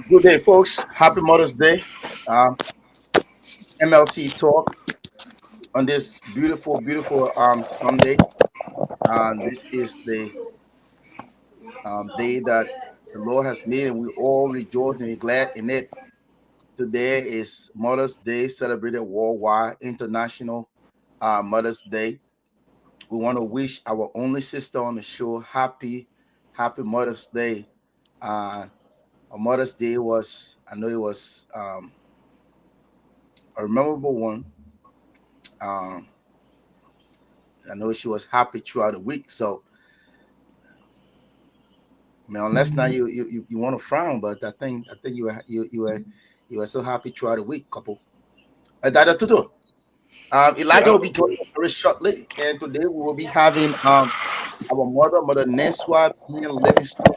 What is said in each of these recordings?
Good day, folks. Happy Mother's Day. Um, MLT talk on this beautiful, beautiful Sunday. This is the day that the Lord has made, and we all rejoice and be glad in it. Today is Mother's Day, celebrated worldwide, International Mother's Day. We want to wish our only sister on the show happy Mother's Day. Uh, Mother's Day was, I know it was a memorable one. Um, I know she was happy throughout the week. So, I mean, unless now you want to frown, but I think you were so happy throughout the week, couple. Dada Tutu, Elijah Yeah. will be joining us very shortly, and today we will be having our mother Nenswa being Livingstone.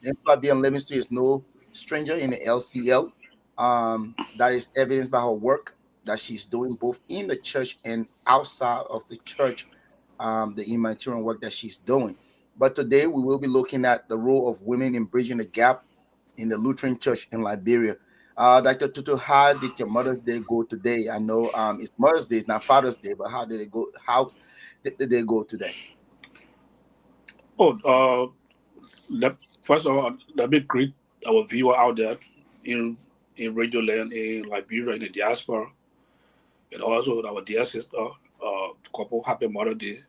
Nenswa being Livingstone is no stranger in the LCL. That is evidenced by her work that she's doing both in the church and outside of the church, the humanitarian work that she's doing. But today we will be looking at the role of women in bridging the gap in the Lutheran Church in Liberia. Dr. Tutu, how did your Mother's Day go today? I know it's Mother's Day, it's not Father's Day, but how did it go? How did they go today? Oh, let, first of all, let me greet our viewer out there in in Radio Land, in Liberia, in the diaspora, and also our dear sister, couple Happy Mother Day,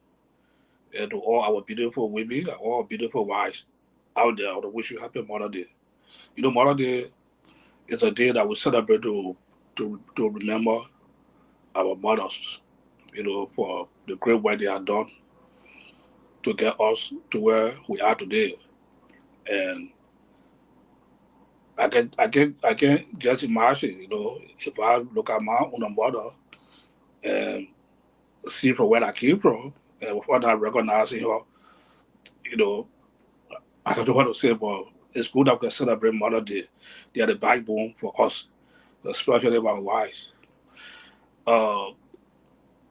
and to all our beautiful women, and all our beautiful wives out there. I want to wish you Happy Mother Day. Mother Day is a day that we celebrate to remember our mothers. For the great work they have done to get us to where we are today. And I can just imagine, if I look at my own mother and see from where I came from and without I recognizing her, you know, I don't know what to say, but it's good that we can celebrate Mother Day. They are the backbone for us, especially our wives. Uh,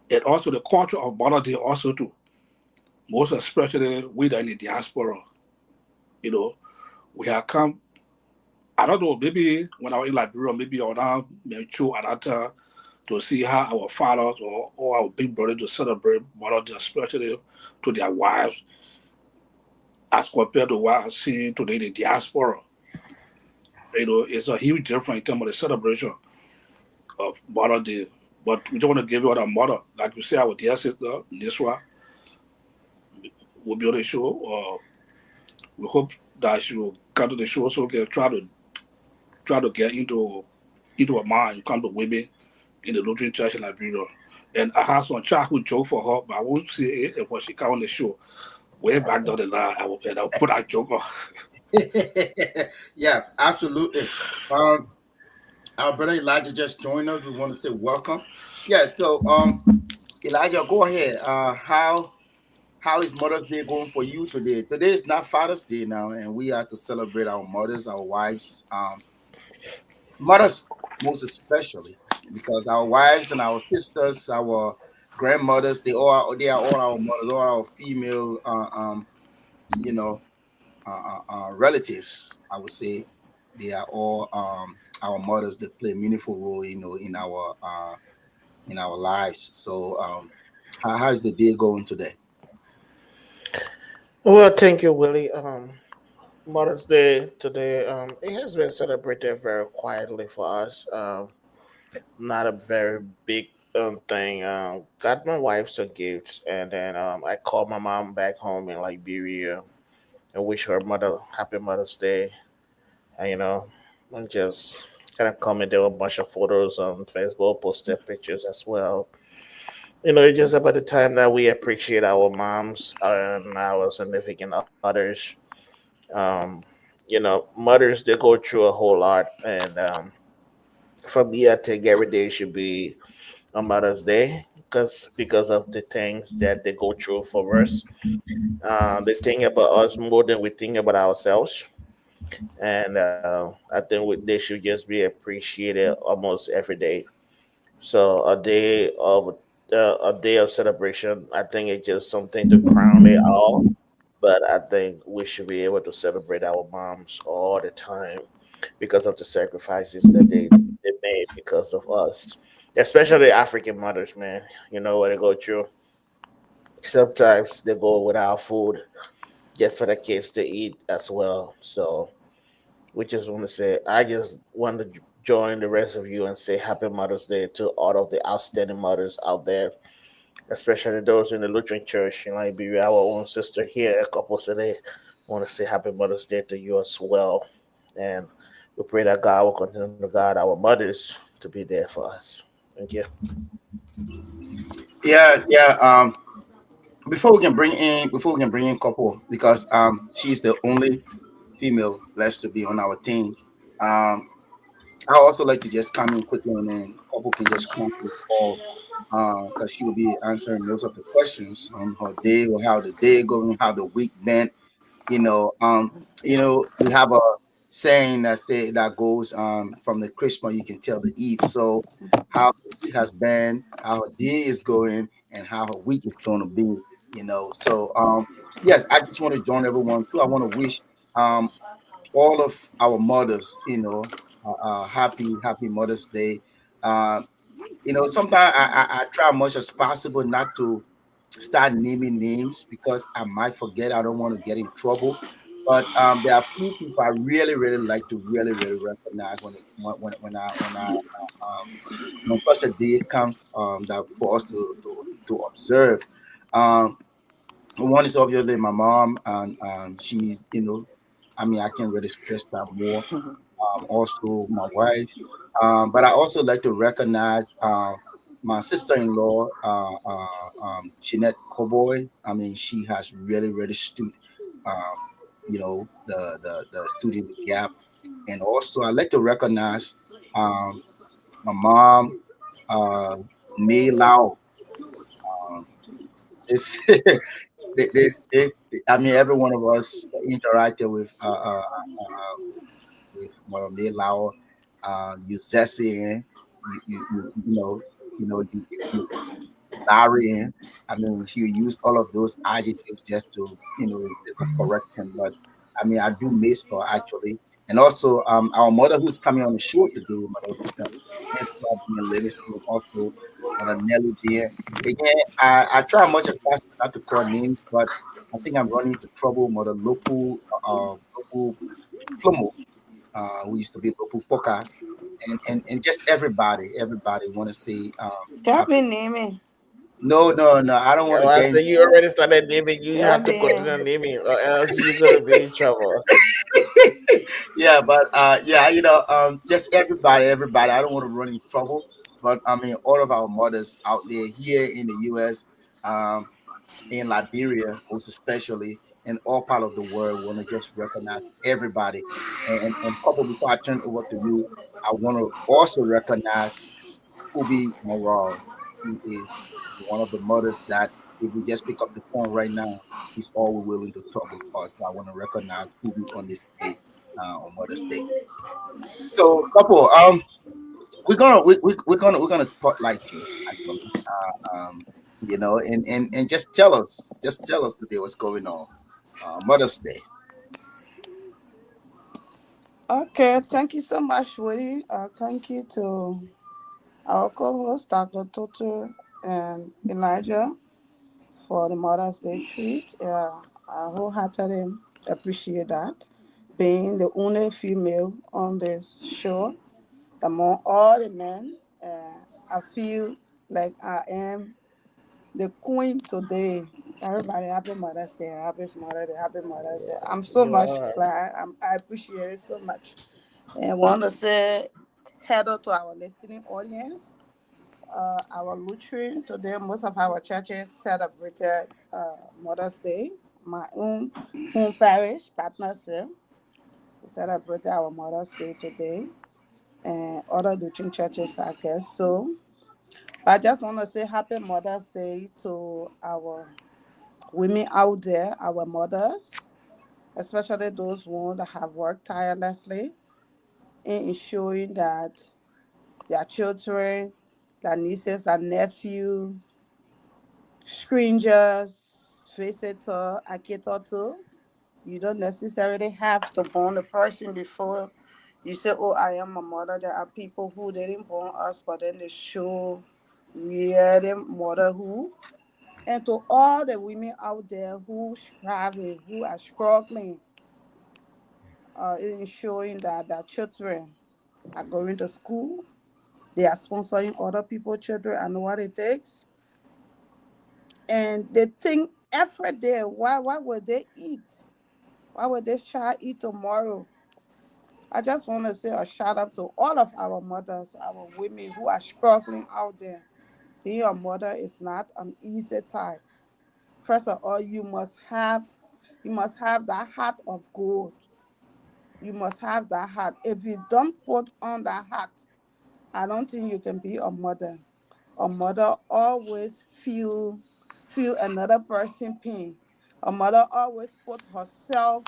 and also the culture of Mother Day also too. Most especially we that in the diaspora, you know, we have come. I don't know, maybe when I was in Liberia, maybe I was not mature at that time to see how our fathers or our big brothers to celebrate Mother Day, especially to their wives, as compared to what I see today in the diaspora. It's a huge difference in terms of the celebration of Mother Day. But we don't want to give you our mother. Like you say, our dear sister, Niswa, will be on the show. We hope that she will come to the show so we can try to get into her mind, come to women in the Lutheran Church in Liberia. And I have some childhood joke for her, but I won't say it when she come on the show. Way back down the line, I'll put that joke on. Yeah, absolutely. Um, our brother Elijah just joined us. We want to say welcome. Yeah, so Elijah, go ahead. How is Mother's Day going for you today? Today is not Father's Day now, and we are to celebrate our mothers, our wives, mothers most especially, because our wives and our sisters, our grandmothers, they are all our mothers, all our female, you know, relatives. I would say they are all our mothers that play a meaningful role, in our lives. So, how is the day going today? Well, thank you, Willie. Mother's Day today, it has been celebrated very quietly for us. Not a very big thing. Got my wife some gifts, and then I called my mom back home in Liberia and wish her mother happy Mother's Day. And I just kind of commented a bunch of photos on Facebook, posted pictures as well. It's just about the time that we appreciate our moms and our significant others. Um, mothers they go through a whole lot, and for me, I think every day should be a Mother's Day because of the things that they go through for us. They think about us more than we think about ourselves, and I think they should just be appreciated almost every day. So a day of celebration, I think it's just something to crown it all. But I think we should be able to celebrate our moms all the time. because of the sacrifices that they made because of us, especially African mothers, man. You know what they go through. Sometimes they go without food just for the kids to eat as well. So we just want to say, I just want to join the rest of you and say Happy Mother's Day to all of the outstanding mothers out there, especially those in the Lutheran Church in Liberia. Our own sister here, a couple today, want to say Happy Mother's Day to you as well. And we pray that God will continue to guide our mothers to be there for us. Thank you. Yeah, yeah. Before we can bring in couple, because she's the only female blessed to be on our team. Um, I also like to just come in quickly, and then couple can just come to the call, because she will be answering most of the questions on her day or how the day going, how the week been. We have a saying that goes from the Christmas you can tell the Eve. So how the week has been, how her day is going, and how her week is going to be. So yes, I just want to join everyone too. I want to wish um all of our mothers, happy Mother's Day. Uh, sometimes I try much as possible not to start naming names because I might forget. I don't want to get in trouble. But there are a few people I really, really like to really, really recognize when such a day comes, that for us to observe. Um, One is obviously my mom, and she, I mean, I can't really stress that more. Also my wife. But I also like to recognize my sister-in-law, Jeanette Cowboy. I mean, she has really, really stood, the student gap. And also, I like to recognize my mom, uh, May Lau. Um, it's, this, I mean, every one of us interacted with May Lau, Uzesi, you know, you Larry. I mean, she used all of those adjectives just to, instead of correction. But I mean, I do miss her actually. And also, our mother who's coming on the show today, Mother Nancy Beyan-Livingstone, also Mother Nelly Bean. Again, I try much as possible not to call names, but I think I'm running into trouble. Mother local Flomo, who used to be local poker, and just everybody want to say happy. Don't be naming. No, no, no. I don't want to I get say into you already started naming. You have Don't to be continue naming. naming, or else you're gonna be in trouble. yeah, but yeah, just everybody. I don't want to run in trouble, but I mean, all of our mothers out there here in the U.S., um, in Liberia, most especially, in all part of the world, want to just recognize everybody. And couple before I turn over to you, I want to also recognize Fubi Moral. She is one of the mothers that if we just pick up the phone right now, she's always willing to talk with us. So I want to recognize Fubi on this day, on Mother's Day. So, couple, we're gonna spotlight you actually, and just tell us today what's going on, Mother's Day. Okay, thank you so much, Woody. Thank you to our co-host, Dr. Toto and Elijah, for the Mother's Day treat. I wholeheartedly appreciate that. Being the only female on this show among all the men, I feel like I am the queen today. Everybody, happy Mother's Day, happy Mother's Day, happy Mother's Day. I'm so You much are. glad. I appreciate it so much. And want to say hello to our listening audience. Our Lutheran today, most of our churches celebrated Mother's Day. My own home parish, Partnersville, we celebrated our Mother's Day today, and other Lutheran churches, I guess. So I just want to say Happy Mother's Day to our women out there, our mothers, especially those ones that have worked tirelessly in ensuring that their children, their nieces, their nephew, strangers, visitor, akitoto. You don't necessarily have to born a person before You say, "Oh, I am a mother." There are people who didn't born us, but then they show really motherhood. And to all the women out there who striving, who are struggling, in showing that their children are going to school, they are sponsoring other people's children. I know what it takes, and they think every day, why would they eat? Why would this child eat tomorrow? I just want to say a shout out to all of our mothers, our women who are struggling out there. Being a mother is not an easy task. First of all, you must have that heart of gold. You must have that heart. If you don't put on that heart, I don't think you can be a mother. A mother always feel another person pain. A mother always put herself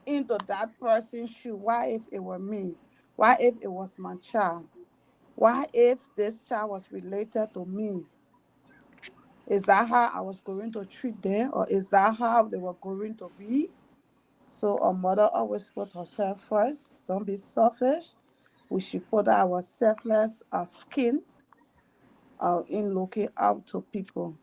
into that person's shoe. Why if it were me? Why if it was my child? Why if this child was related to me? Is that how I was going to treat them, or is that how they were going to be? So a mother always put herself first. Don't be selfish. We should put our selfless skin in looking out to people.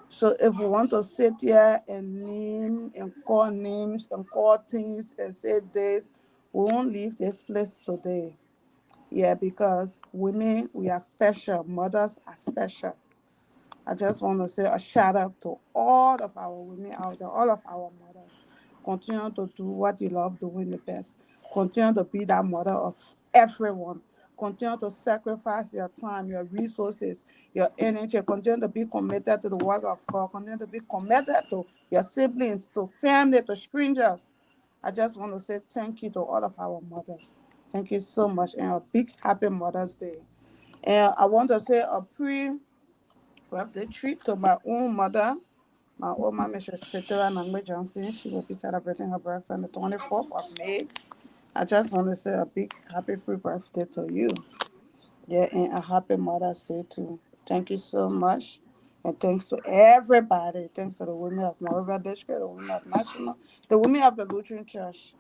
So if we want to sit here and name and call names and call things and say this, we won't leave this place today. Yeah, because women, we are special. Mothers are special. I just want to say a shout out to all of our women out there, all of our mothers. Continue to do what you love doing the best. Continue to be that mother of everyone. Continue to sacrifice your time, your resources, your energy. Continue to be committed to the work of God. Continue to be committed to your siblings, to family, to strangers. I just want to say thank you to all of our mothers. Thank you so much, and a big happy Mother's Day. And I want to say a birthday treat to my own mother, my old mom, Mrs. Petra Nangbe Johnson. She will be celebrating her birthday on the 24th of May. I just want to say a big happy pre-birthday to you. Yeah, and a happy Mother's Day too. Thank you so much. And thanks to everybody. Thanks to the women of Monrovia District, the women of National, the women of the Lutheran Church.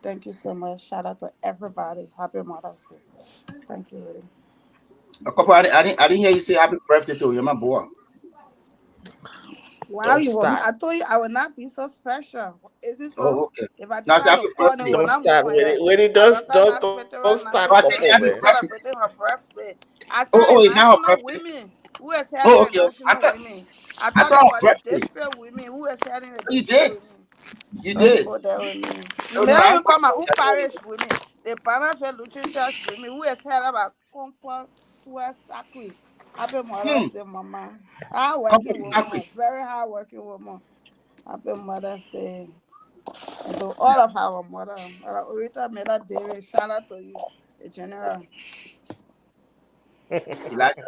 Thank you so much. Shout out to everybody. Happy Mother's Day. Thank you, really. A couple, I didn't hear you say happy birthday to you, my boy. Wow, Don't you want me? start. I told you I will not be so special. Is it Oh, so? okay. If I Now say decide happy to call, then we birthday. will Don't not move start from with here. it. When it My does, daughter not don't Spectral start Oh, I Nangbe think couple, happy Johnson is man. birthday. celebrating her birthday. I said Oh, the oh, it's now her national birthday. women who is heading Oh, the okay. I national thought women. I I thought thought about her the birthday. district women who is heading the Oh, you district did. women. You Don't did. go there with me. You Oh may no, not I even ain't call my birthday. own I didn't parish women. The Parama Lutheran Church women who is head about Comfort West Sacre. Happy Hmm. Mother's Day, Mama. Hard Come working on, woman, exactly. very hard working woman. Happy Mother's Day. And to all of our mother, Mother Orita Miller David, shout out to you, the general. Elijah.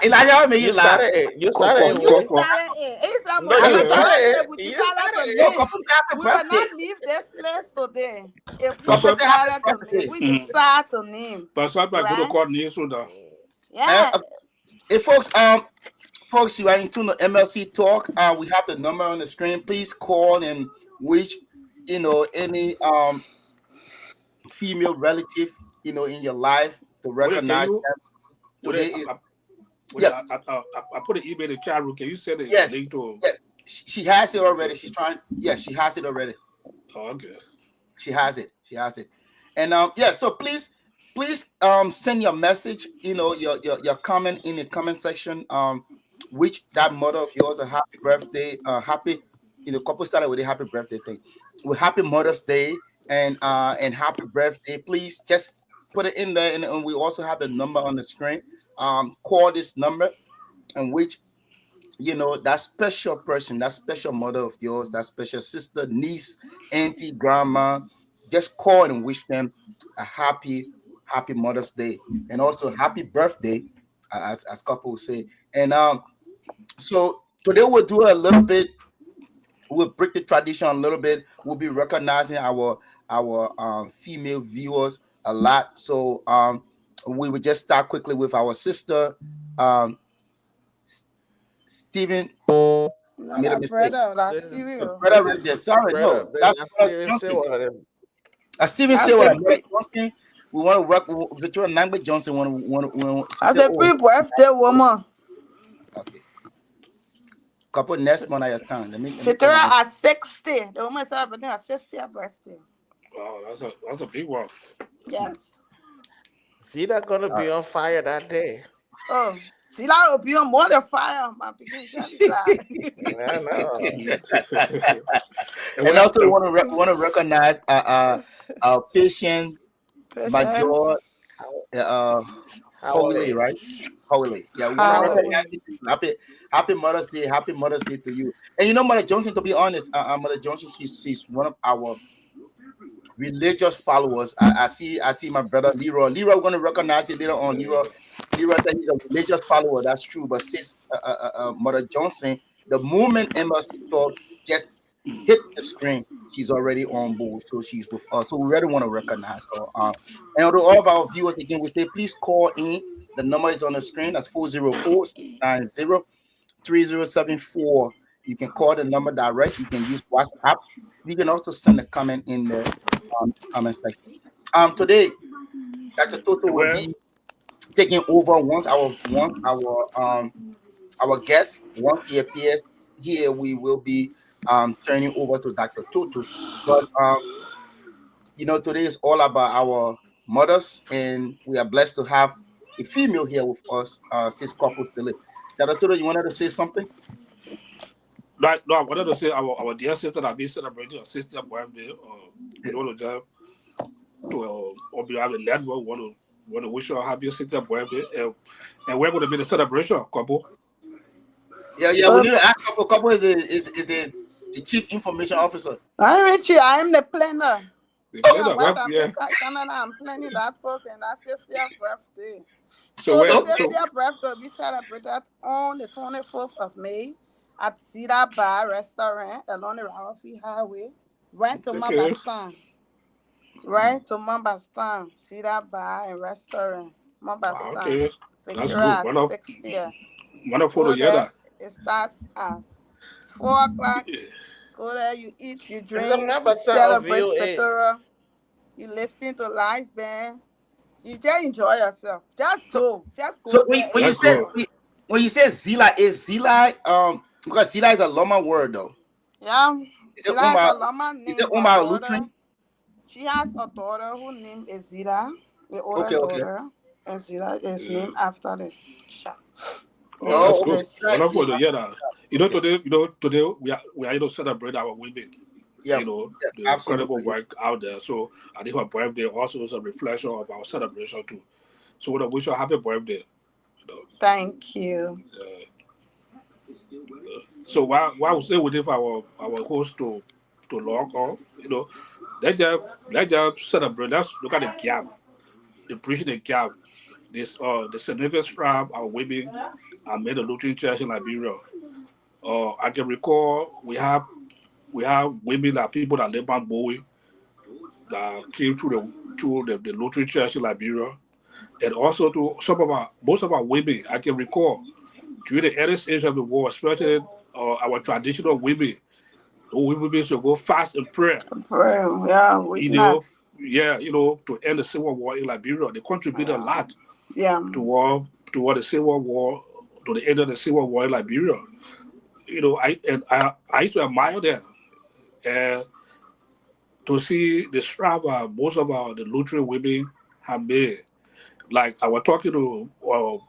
Elijah, made you You laugh. started it. You Cough, started cough, it, You Willie. cough, started it. It's No, about I you know you. couple. started I it. said we You decided started to No, it. leave. couple say happy We will birthday. not leave this place today. If we Pastor, Couple say happy decided to leave, birthday. we decide to leave. Pastor, I go to Right? court next week. And Yeah. hey, folks, you are in tune to MLC Talk. We have the number on the screen. Please call and reach, any female relative, in your life to Willie, can recognize you? them. Willie, Today is, Willie, yeah, I put an email in the chat room. Can you send a yes, link to? yes. She has it already. She's trying. Yeah, she has it already. Oh, okay. She has it. She has it. And yeah, so please send your message, your comment in the comment section. Which that mother of yours a happy birthday, happy, couple started with a happy birthday thing. With happy Mother's Day and happy birthday. Please just put it in there, and we also have the number on the screen. Call this number and which that special person, that special mother of yours, that special sister, niece, auntie, grandma, just call and wish them a happy Mother's Day and also happy birthday, as couples say. And so today we'll do a little bit. We'll break the tradition a little bit. We'll be recognizing our female viewers a lot. So we will just start quickly with our sister, um, Stephen. I No, made a that mistake. brother, that This is The cereal. brother this right is there. Sorry, brother. no, Then that's I brother still even say Johnson. one of them. As Steven I said, what say I Mother pre. Johnson, we want to work with Victoria Nangbe Johnson. She I said, say oh, pre birthday woman. okay. Couple next month at your time. Let me call Victoria her. at 60. The woman celebrating her 60th birthday. Wow, that's a big one. Yes. Zeta gonna All be on fire that day. Oh, see that will be on more than fire, my picking can be glad. I know. And And we have also to, want to recognize our patient Major Patience. How, uh how are Howley, they? right? Howley. Yeah, we want to Hallelujah. recognize you. Happy Mother's Day. Happy Mother's Day to you. And you know, Mother Johnson, to be honest, Mother Johnson, she's one of our religious followers. I see my brother Leroy. Leroy, we're gonna recognize you later on. Leroy said he's a religious follower. That's true. But sis, Mother Johnson, the moment Embassy thought just hit the screen, she's already on board. So she's with us. So we really want to recognize her. And to all of our viewers, again, we say please call in. The number is on the screen. That's 404-690-3074. You can call the number direct. You can use WhatsApp. You can also send a comment in the comment section. Today, Dr. Toto and will where, be taking over our guest. Once he appears here, we will be turning over to Dr. Toto. But today is all about our mothers, and we are blessed to have a female here with us, Sis Corporal Philip. Dr. Toto, you wanted to say something? like, no, I wanted to say our dear sister that be celebrating her 60th birthday. We want to just on behalf of the network, want to wish her a happy 60th birthday. And we're going to be the celebration, couple. Yeah. We Oh, need to ask couple is the chief information officer. I'm Richie. I am the planner. The Me and planner, wife well, and yeah. pick Canada. I'm planning that book and that 60th birthday. So So the where, Okay. so 60th birthday will be celebrated on the 24th of May at Cedar Bar Restaurant along the Ralphie Highway, right to okay, Mambastan. Right to Mambastan. Cedar Bar and Restaurant. Mambastan. okay, that's good. Victoria One of 60th. photo, Go yeah, there. that. It starts at 4 o'clock. Go there, you eat, you Is the drink, you member sign of celebrate VOA? Fedora, you listen to live band, you just enjoy yourself. Just So go. Just so go when, there when and you That's say good. enjoy. when you say Zila, is Zila because Zila is a Loma word though. Yeah. Is it Zila owned has by a Lama is it named owned her by a daughter. Lutheran? She has a daughter who named is Zila, the older Okay. daughter. And Zila is Yeah. named after the child. The Oh, that's Oh, rest okay. good. Zila is Wonderful is to hear that. okay. Today we are celebrate our women. Yeah, yeah, The incredible absolutely. work out there. So I think her birthday also is a reflection of our celebration too. So we wish her happy birthday. You know. thank you. Uh, so while we stay waiting for our host to log on, let's just celebrate. Let's look at the gap, the bridge the gap. This the significant strive our women are made a Lutheran church in Liberia. I can recall we have women that people that live on Bowie that came through the Lutheran church in Liberia, and also to most of our women. I can recall during the early stage of the war, especially our traditional women, we women should go fast in prayer. Pray. Yeah, You witness. know, yeah, to end the civil war in Liberia. They contributed a Yeah. lot Yeah. toward the civil war, to the end of the civil war in Liberia. I used to admire them and to see the strive most of the Lutheran women have made. Like I was talking to or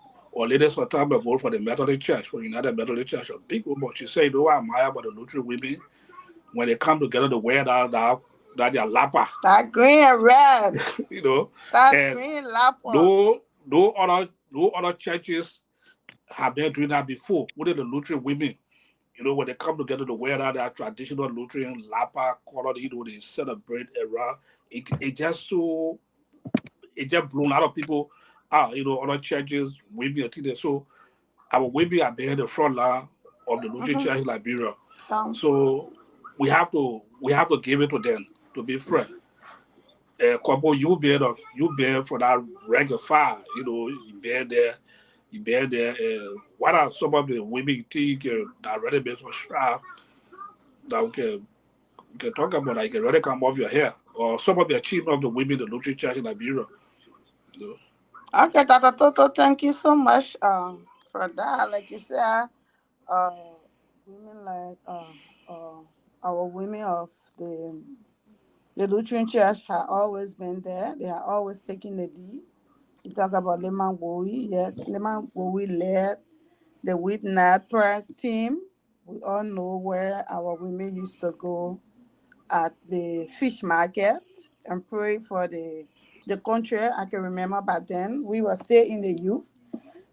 ladies some time ago for the Methodist Church, for United Methodist Church, a big woman. She said, "No, I admire about the Lutheran women when they come together to wear that their lapa, That green and red. you know, That and green lapper. no other churches have been doing that before. Only the Lutheran women, when they come together to wear that traditional Lutheran lapa color, they celebrate around. It just so it just blew a lot of people out. Other churches, women, and things. So our women are behind the front line of the Lutheran Mm-hmm. church in Liberia. Um, So we have to give it to them to be frank. Kwabo, you bear for that rank of fire. You bear there. You bear there. What are some of the women you think that really makes us strive that we can talk about? That you can really come off your hair. or some of the achievement of the women in the Lutheran Church in Liberia. You know. Okay, Tata Toto, thank you so much for that. Like you said, uh, women like our women of the Lutheran Church have always been there. They are always taking the lead. You talk about Leman Wowi, yes, Leman Wowi led the Whip Nat prayer team. We all know where our women used to go at the fish market and pray for the country. I can remember back then we were still in the youth.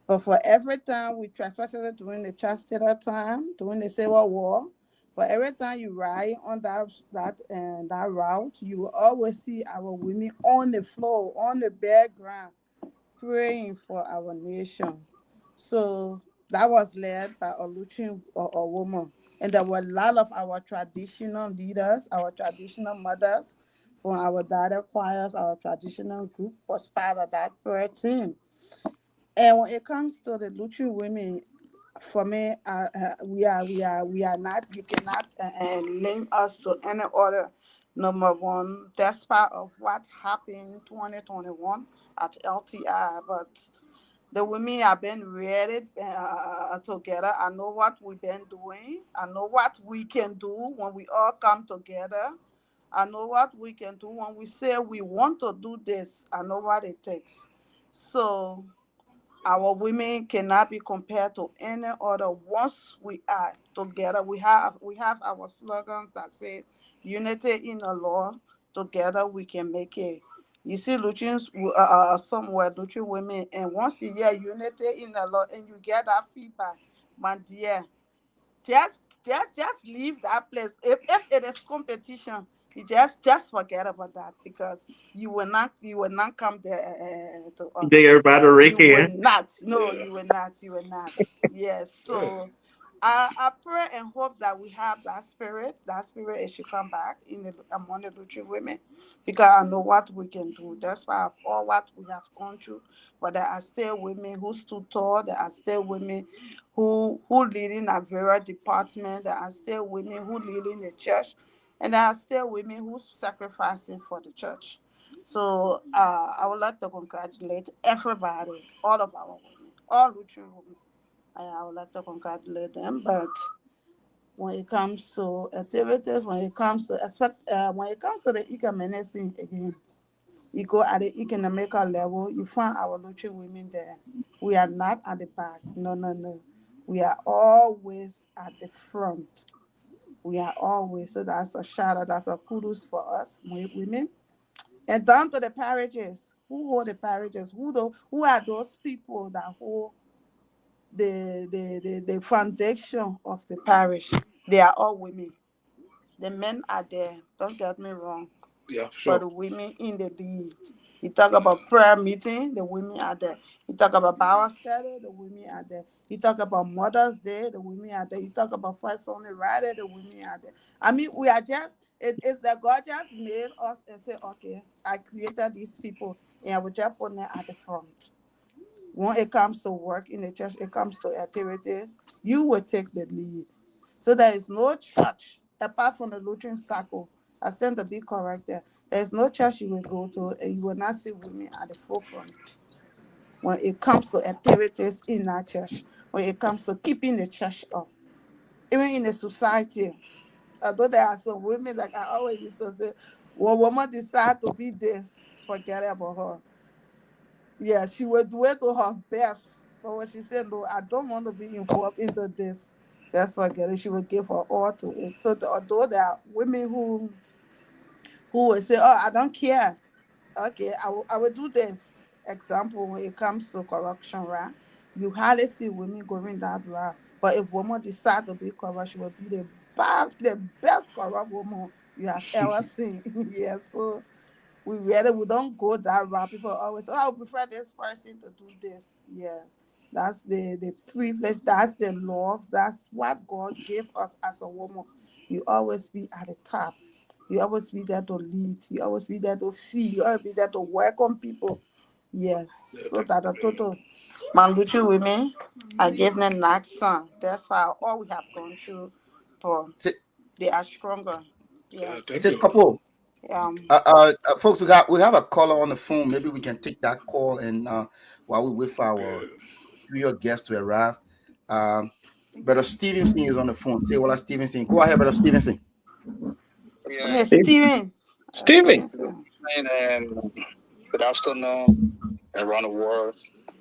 But for every time we transported during the Chastity time, during the Civil War, for every time you ride on that route, you will always see our women on the floor, on the bare ground, praying for our nation. So that was led by a Lutheran a woman. And there were a lot of our traditional leaders, our traditional mothers from our daughter choirs, our traditional group was part of that prayer team. And when it comes to the Lutheran women, for me, we are not. You cannot link us to any other. Number one, that's part of what happened 2021 at LTI. But the women have been ready together. I know what we've been doing. I know what we can do when we all come together. I know what we can do when we say we want to do this. I know what it takes. So our women cannot be compared to any other. Once we are together, we have our slogans that say unity in the Lord. Together we can make it. You see, Lucians somewhere Lucian women, and once you hear unity in the Lord and you get that feedback, my dear, just leave that place. If it is competition, you just forget about that because you will not come there to Dig us. everybody You Ricky, will eh? not. No, Yeah. you will not. Yes. Yeah. So I pray and hope that we have that spirit. That spirit it should come back among the Lutheran women because I know what we can do. Despite of all what we have gone through, but there are still women who stood tall. There are still women who leading a various department. There are still women who leading the church, and there are still women who sacrificing for the church. So I would like to congratulate everybody, all of our women, all Lutheran women. I would like to congratulate them. But when it comes to activities, when it comes to the economic scene again, you go at the economical level, you find our Lutheran women there. We are not at the back. No, no, no. We are always at the front. We are always. So that's a shout out. That's a kudos for us women. And down to the parishes. Who hold the parishes? Who are those people that hold the foundation of the parish? They are all women. The men are there. Don't get me wrong. Yeah, But sure. the women in the lead. You talk about prayer meeting, the women are there. You talk about Bible study, the women are there. You talk about Mother's Day, the women are there. You talk about First Sunday Rider, the women are there. I mean, we are just, it is that God just made us and said, okay, I created these people and I will just put them at the front. When it comes to work in the church, it comes to activities, you will take the lead. So there is no church apart from the Lutheran circle. I stand to be corrected. There is no church you will go to and you will not see women at the forefront when it comes to activities in that church, when it comes to keeping the church up. Even in the society, although there are some women, like I always used to say, when woman decide to be this, forget about her. Yeah, she will do it to her best. But when she said, no, I don't want to be involved into this, just forget it. She will give her all to it. So although there are women who will say, oh, I don't care. Okay, I will do this. Example, when it comes to corruption, right? You hardly see women going that route. But if woman decide to be corrupt, she will be the best corrupt woman you have ever seen. Yeah, so we don't go that route. People always say, oh, I would prefer this person to do this. Yeah. That's the privilege, that's the love, that's what God gave us as a woman. You always be at the top. You always be there to lead. You always be there to feed. You always be there to welcome people. Yeah. Yeah, So thank that the you. total Maluchi women, I gave them next son. That's why all we have gone through, but Say, they are stronger. Yeah, Yes. thank says you. couple. Yeah. Folks, we have a caller on the phone. Maybe we can take that call and while we wait for our Okay. real guest to arrive. Um, Brother Stevenson is on the phone. Say what, Stevenson. Go ahead, Brother Stevenson. Okay, Yeah, Steven. Stevie. Stevenson. and good afternoon around the world.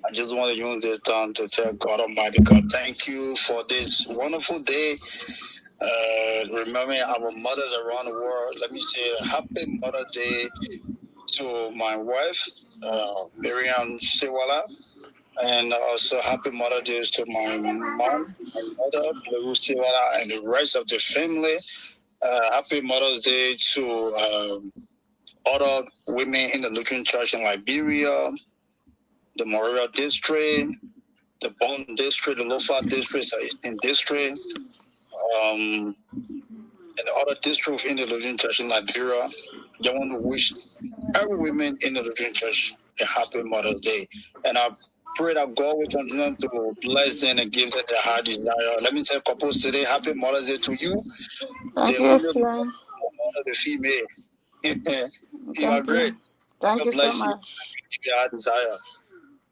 I just want to use this time to tell God Almighty God, thank you for this wonderful day. Remembering our mothers around the world. Let me say happy Mother's Day to my wife, Miriam Sewala, and also happy Mother's Day to my mom, my mother, Blue Sewala, and the rest of the family. Happy Mother's Day to other women in the Lutheran Church in Liberia, the Moria District, the Bone District, the Lofa District, the Eastern District, and the other districts in the Lutheran Church in Liberia. I want to wish every woman in the Lutheran Church a happy Mother's Day. And I pray that God will continue to bless them and give them their heart desire. Let me tell a couple today, happy Mother's Day to you, Thank the you, women, Steven. the female. You are Thank you. great. Thank God you so bless you. much. Give your heart desire.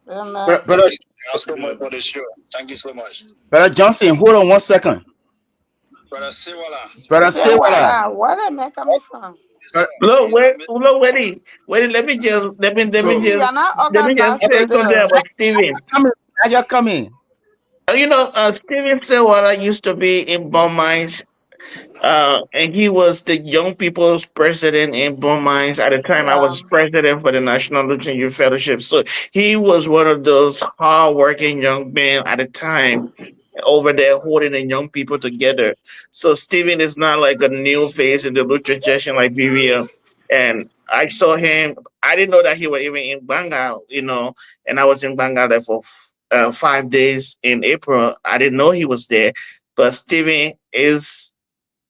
Amen. Brother, Thank you so much for the show. Thank you so much. Brother Johnson, hold on 1 second. Brother Sewala, Brother Say, Sewala. voila, where the man coming from? this Brother, one, Look, you wait, know, look, wait. Let me just so See, you're not organized say something today. about Steven. come in. I just come in. Steven Sewara used to be in Bon Mines, and he was the young people's president in Bon Mines. At the time, I Yeah. was president for the National Lutheran Youth Fellowship. So he was one of those hardworking young men at the time over there holding the young people together. So Steven is not like a new face in the Lutheran Church in Liberia. And I saw him. I didn't know that he was even in Banga, and I was in Banga there for 5 days in April. I didn't know he was there. But Steven is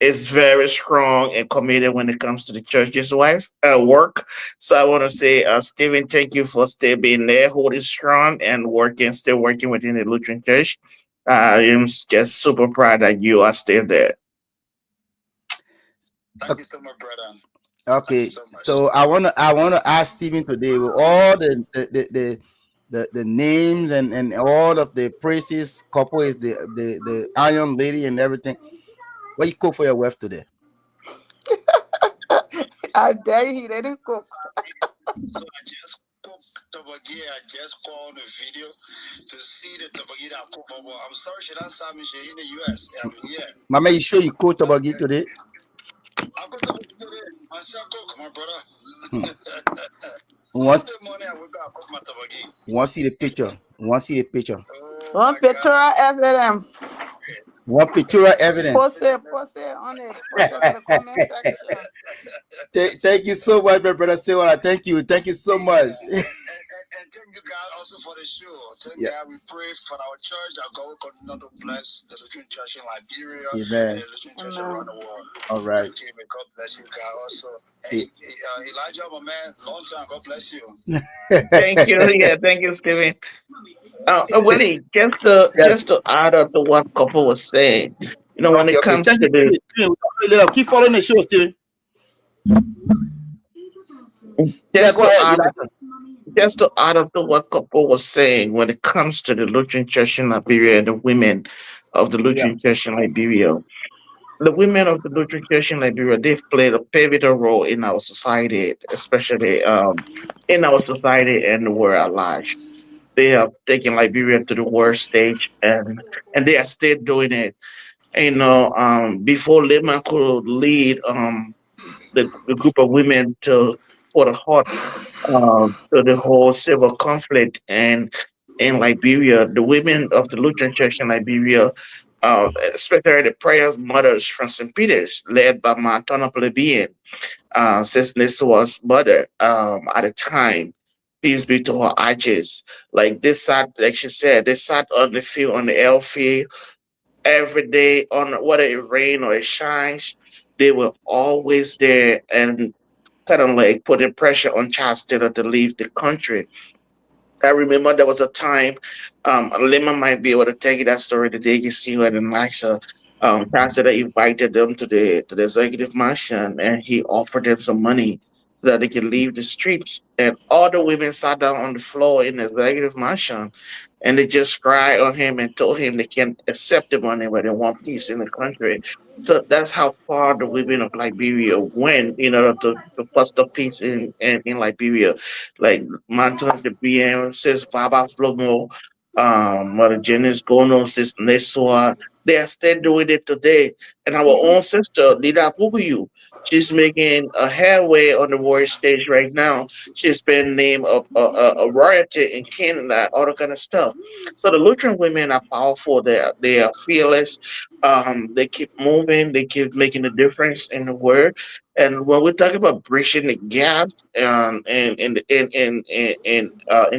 very strong and committed when it comes to the church's work. So I want to say, Stephen, thank you for still being there, holding strong and still working within the Lutheran Church. I'm just super proud that you are still there. thank you so much, brother. Thank you Okay, so much. so I wanna ask Stephen today with all the names and all of the praises, couple is the Iron Lady and everything. What you cook for your wife today? I dare you, he didn't cook. So I just cooked tabagi. I just called on the video to see the tabagi that I cook for. I'm sorry, she not saw me. She in the US. I'm here. Mama, you sure you cook tabagi today? I cook tabagi today. Myself cook, my brother. Hmm. Sunday Once morning, I wake up, I cook my tabagi. want see the picture. Want see the picture. Oh One my picture God. of evidence. Want picture Sunday evidence. Post it on it. Post it to the comment section. Thank you so much, my brother Sewa. Thank you so much. and thank you God also for the show. Thank Yeah, God we pray for our church that God will continue to bless the Lutheran Church in Liberia and amen. the Lutheran Church around Amen. the world. All right. Thank you. May God bless you, God also. Hey, Eh. Elijah, my man, long time. God bless you. Thank you. Yeah, thank you, Stephen. Willie, Yes. just to add up to what Couple was saying, when Okay, it okay. comes Thank you, to Steven. Steven, we talk a little. Keep following the show, Steven. Yeah, just go to ahead, add Elijah. just to add up to what Couple was saying, when it comes to the Lutheran Church in Liberia and the women of the Yeah. Lutheran Church in Liberia, the women of the Lutheran Church in Liberia, they've played a pivotal role in our society, especially in our society and the world at large. They have taken Liberia to the world stage, and they are still doing it. Before Lehman could lead the group of women to put a halt to the whole civil conflict and in Liberia, the women of the Lutheran Church in Liberia, especially the prayers mothers from St. Peter's, led by Matana Plebeian, Sis was mother at the time. Peace be to her ashes. Like they sat, like she said, they sat on the field, on the L field every day, on whether it rain or it shines. They were always there and kind of like putting pressure on Charles Taylor to leave the country. I remember there was a time, Lima might be able to tell you that story the day you see her in Niger. pastor that invited them to the executive mansion, and he offered them some money so that they could leave the streets. And all the women sat down on the floor in the executive mansion, and they just cried on him and told him they can't accept the money, but they want peace in the country. So that's how far the women of Liberia went in order to foster peace in Liberia. Like Manton the BM, says Baba Flomo, Mother Janice Gono, Sis Neswa, they are still doing it today. And our Mhm. own sister, Lida Puguyu, she's making a headway on the world stage right now. She's been named a royalty in Canada, all that kind of stuff. So the Lutheran women are powerful. They are fearless. They keep moving. They keep making a difference in the world. And when we talk about bridging the gap, in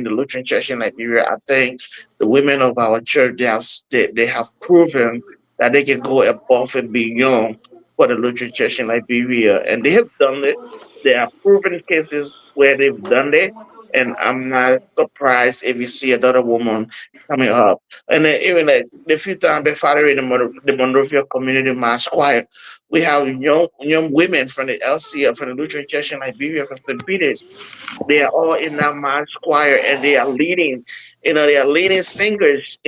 the Lutheran Church in Liberia, I think the women of our church they have proven that they can go above and beyond for the Lutheran Church in Liberia, and they have done it. There are proven cases where they've done it, and I'm not surprised if you see another woman coming up. And then even like the few times before in the Monrovia Community Mass Choir, we have young women from the LCL, from the Lutheran Church in Liberia, from St. Peter's. They are all in that mass choir, and they are leading. They are leading singers.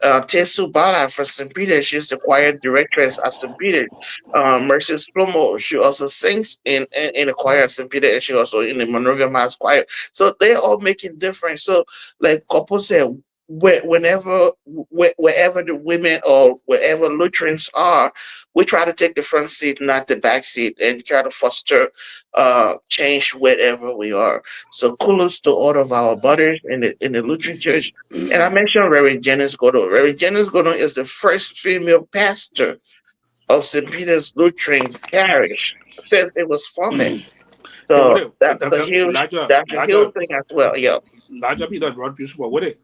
Tesu Bala for St. Peter, she's the choir directress at St. Peter. Mercy Splomo, she also sings in the choir at St. Peter, and she also in the Monrovia Mass Choir. So they're all making difference. So, like Couple said, wherever the women or wherever Lutherans are, we try to take the front seat, not the back seat, and try to foster change wherever we are. So kudos to all of our brothers in the Lutheran Church. And I mentioned Reverend Janice Godo. Reverend Janice Godo is the first female pastor of St. Peter's Lutheran Parish since it was formed. Hey, what So it? Elijah, that's a huge thing as well. Yeah. Elijah be that broad beautiful. What it?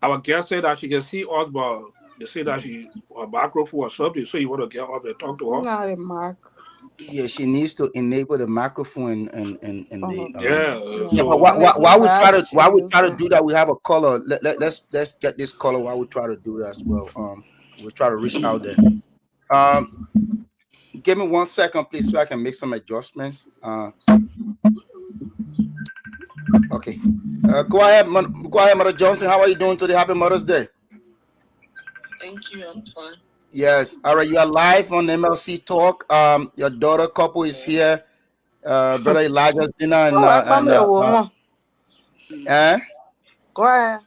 Our guest said that she can see us, but they say that her microphone or something. So you want to get up and talk to her? Not a mark. Yeah, she needs to enable the microphone and Oh, the okay. Yeah. Yeah, Yeah. but So Maybe while we try to that's true. So, do that, we have a caller. Let's get this caller while we try to do that as well. We'll try to reach out there. Um, give me 1 second, please, so I can make some adjustments. Okay. Go ahead, Mother Johnson. How are you doing today? Happy Mother's Day. Thank you. I'm fine. Yes. All right. You are live on MLC Talk. Your daughter couple is here. Brother Elijah Zena all right, come here, woman. eh? Go ahead.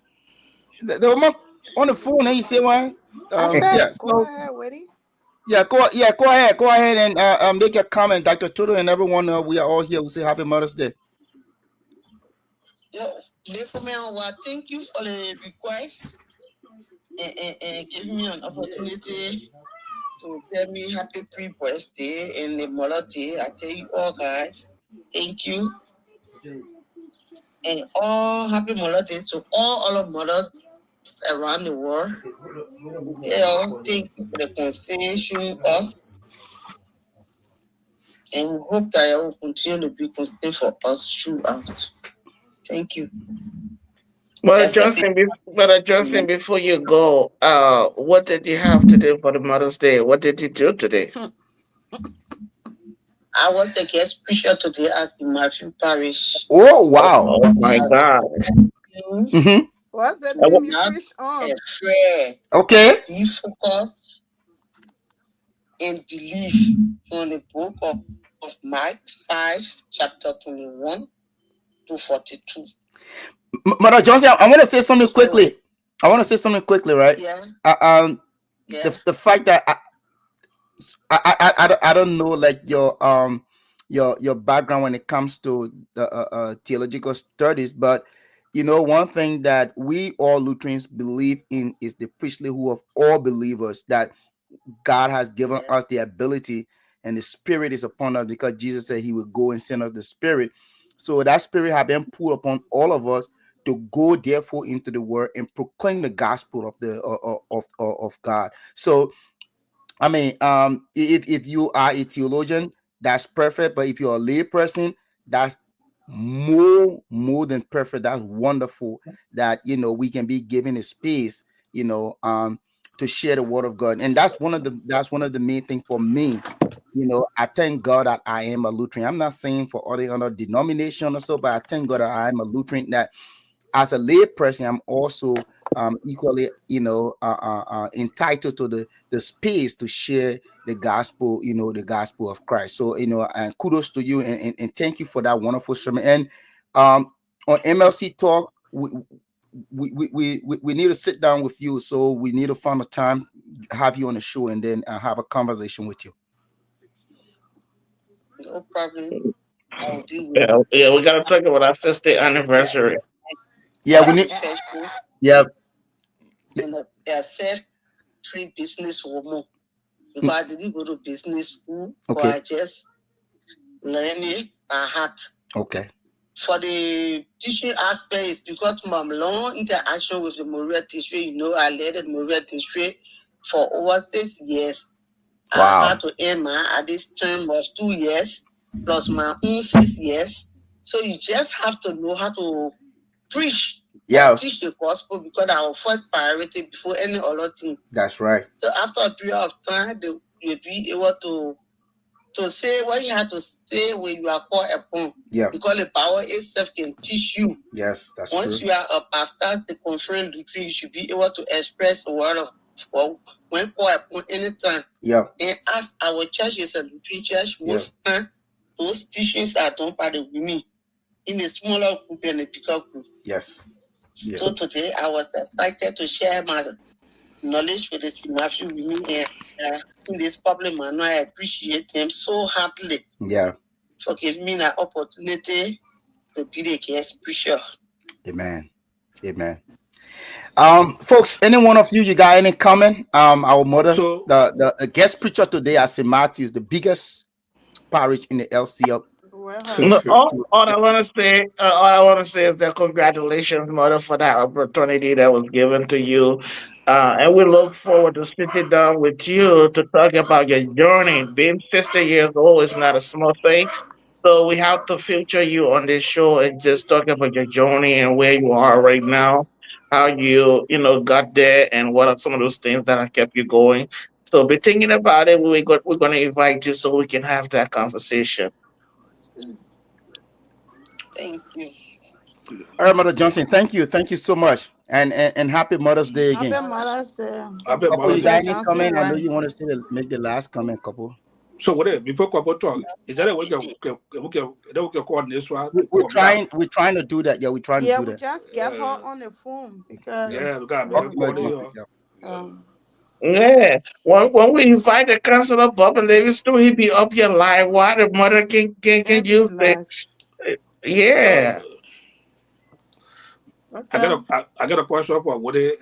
The woman on the phone. And you say what? I said, Yeah. go So ahead, Woody. go ahead and make a comment, Dr. Tudo and everyone. We are all here. We say Happy Mother's Day. Yeah. Well, thank you for the request and give me an opportunity to tell me happy pre-birthday and the Mother Day. I tell you all guys, thank you. And all happy Mother Day to all other mothers around the world. Tell thank you for the consideration us and we hope that you will continue to be consistent for us throughout. Thank you. Brother Johnson, before you go, what did you have to do for the Mother's Day? What did you do today? I was the guest preacher today at the Matthew Parish. Oh Oh, wow. oh my God. Mm-hmm. What's the I wa- theme you preach on? Prayer, Okay. be focused and believe on the book of Mark 5, chapter 21 to 42. Mother Johnson, I want to say something So, quickly. Right? yeah, Uh, um, yeah. the fact that I don't know like your background when it comes to the theological studies, but one thing that we all Lutherans believe in is the priesthood of all believers, that God has given Yeah. us the ability, and the Spirit is upon us because Jesus said He would go and send us the Spirit. So that Spirit has been poured upon all of us to go therefore into the world and proclaim the gospel of the of God. So I mean, if you are a theologian, that's perfect. But if you're a lay person, that's more than perfect. That's wonderful. That we can be given a space, you know, um, to share the word of God. And that's one of the main thing for me. I thank God that I am a Lutheran. I'm not saying for all the other denomination or so, but I thank God that I am a Lutheran. That as a lay person, I'm also equally, entitled to the space to share the gospel, the gospel of Christ. So, and kudos to you, and thank you for that wonderful sermon. And on MLC Talk, we need to sit down with you. So we need to find a time, have you on the show, and then have a conversation with you. No problem. I'll deal with Yeah, yeah, we gotta talk about our 50th anniversary. Yeah, we need. Yeah. and a self free business woman because I didn't go to business school, but Okay. I just learned it by heart. Okay. For the teaching aspect, it's because my long interaction with the Moria district, I led the Moria district for over 6 years. Wow. I had to end at this time was 2 years plus my own 6 years. So you just have to know how to preach Yeah. or teach the gospel because our first priority before any other thing. That's right. So after a period of time, you'll be able to say what you have to say when you are called upon. Yeah. Because the power itself can teach you. Yes, that's Once true. you are a pastor, the conference decree, you should be able to express the word of God when called upon anytime. Yeah. And as our church is a Lutheran church, most time those teachings are done by the women in a smaller group and a bigger group. Yes. Yeah. So today I was excited to share my knowledge with the Matthew women and in this public manner. I appreciate them so heartily. Yeah. For giving me the opportunity to be the guest preacher. Amen. Amen. Folks, any one of you got any comment? Our mother, So the guest preacher today at St. Matthew's, the biggest parish in the LCL. No, Well, all I want to say is that congratulations, mother, for that opportunity that was given to you, and we look forward to sitting down with you to talk about your journey. Being 50 years old is not a small thing, so we have to feature you on this show and just talk about your journey and where you are right now, how you got there, and what are some of those things that have kept you going. So be thinking about it. We're going to invite you so we can have that conversation. Thank you. All right, Mother Johnson, thank you so much, and happy Mother's Day again. Happy Mother's Day. I bet Couple, you Mother's Mr. got Day. any Johnson, comment? I know wife. you want to say make the last comment, couple. So what before couple talk, is that a we can call this one? We're trying to do that. Yeah, we're trying to Yeah, do we that. just get her on the phone Yeah, we because got we American Okay, Mother call record. Johnson. here. Yeah. Um, Yeah. When we invite the councilor Beyan-Livingstone, he be up here live. Why the mother can every use it? life. Uh, Yeah. Okay. I got a question for Woody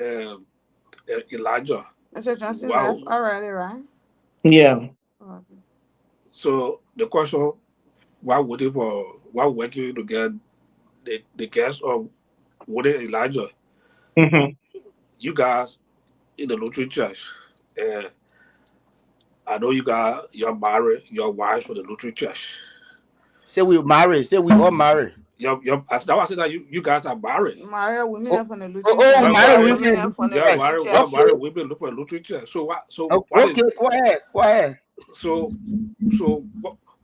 Elijah. Mr. Johnson left Wow. already, right? Yeah. Okay. So the question, why working to get the guest of Woody Elijah? Hmm. You guys in the Lutheran Church, uh, I know you got your married, your wife for the Lutheran Church. Say we married. Say we all married. As now I said that you guys are married. Maria, women Oh, are from the oh, Lutheran oh, we You're Church. married. Yeah, We married. women been are from looking the You're church. Lutheran married. You're Church. Okay. married. We've been looking for Lutheran Church. So what? Okay. Go ahead. Go ahead.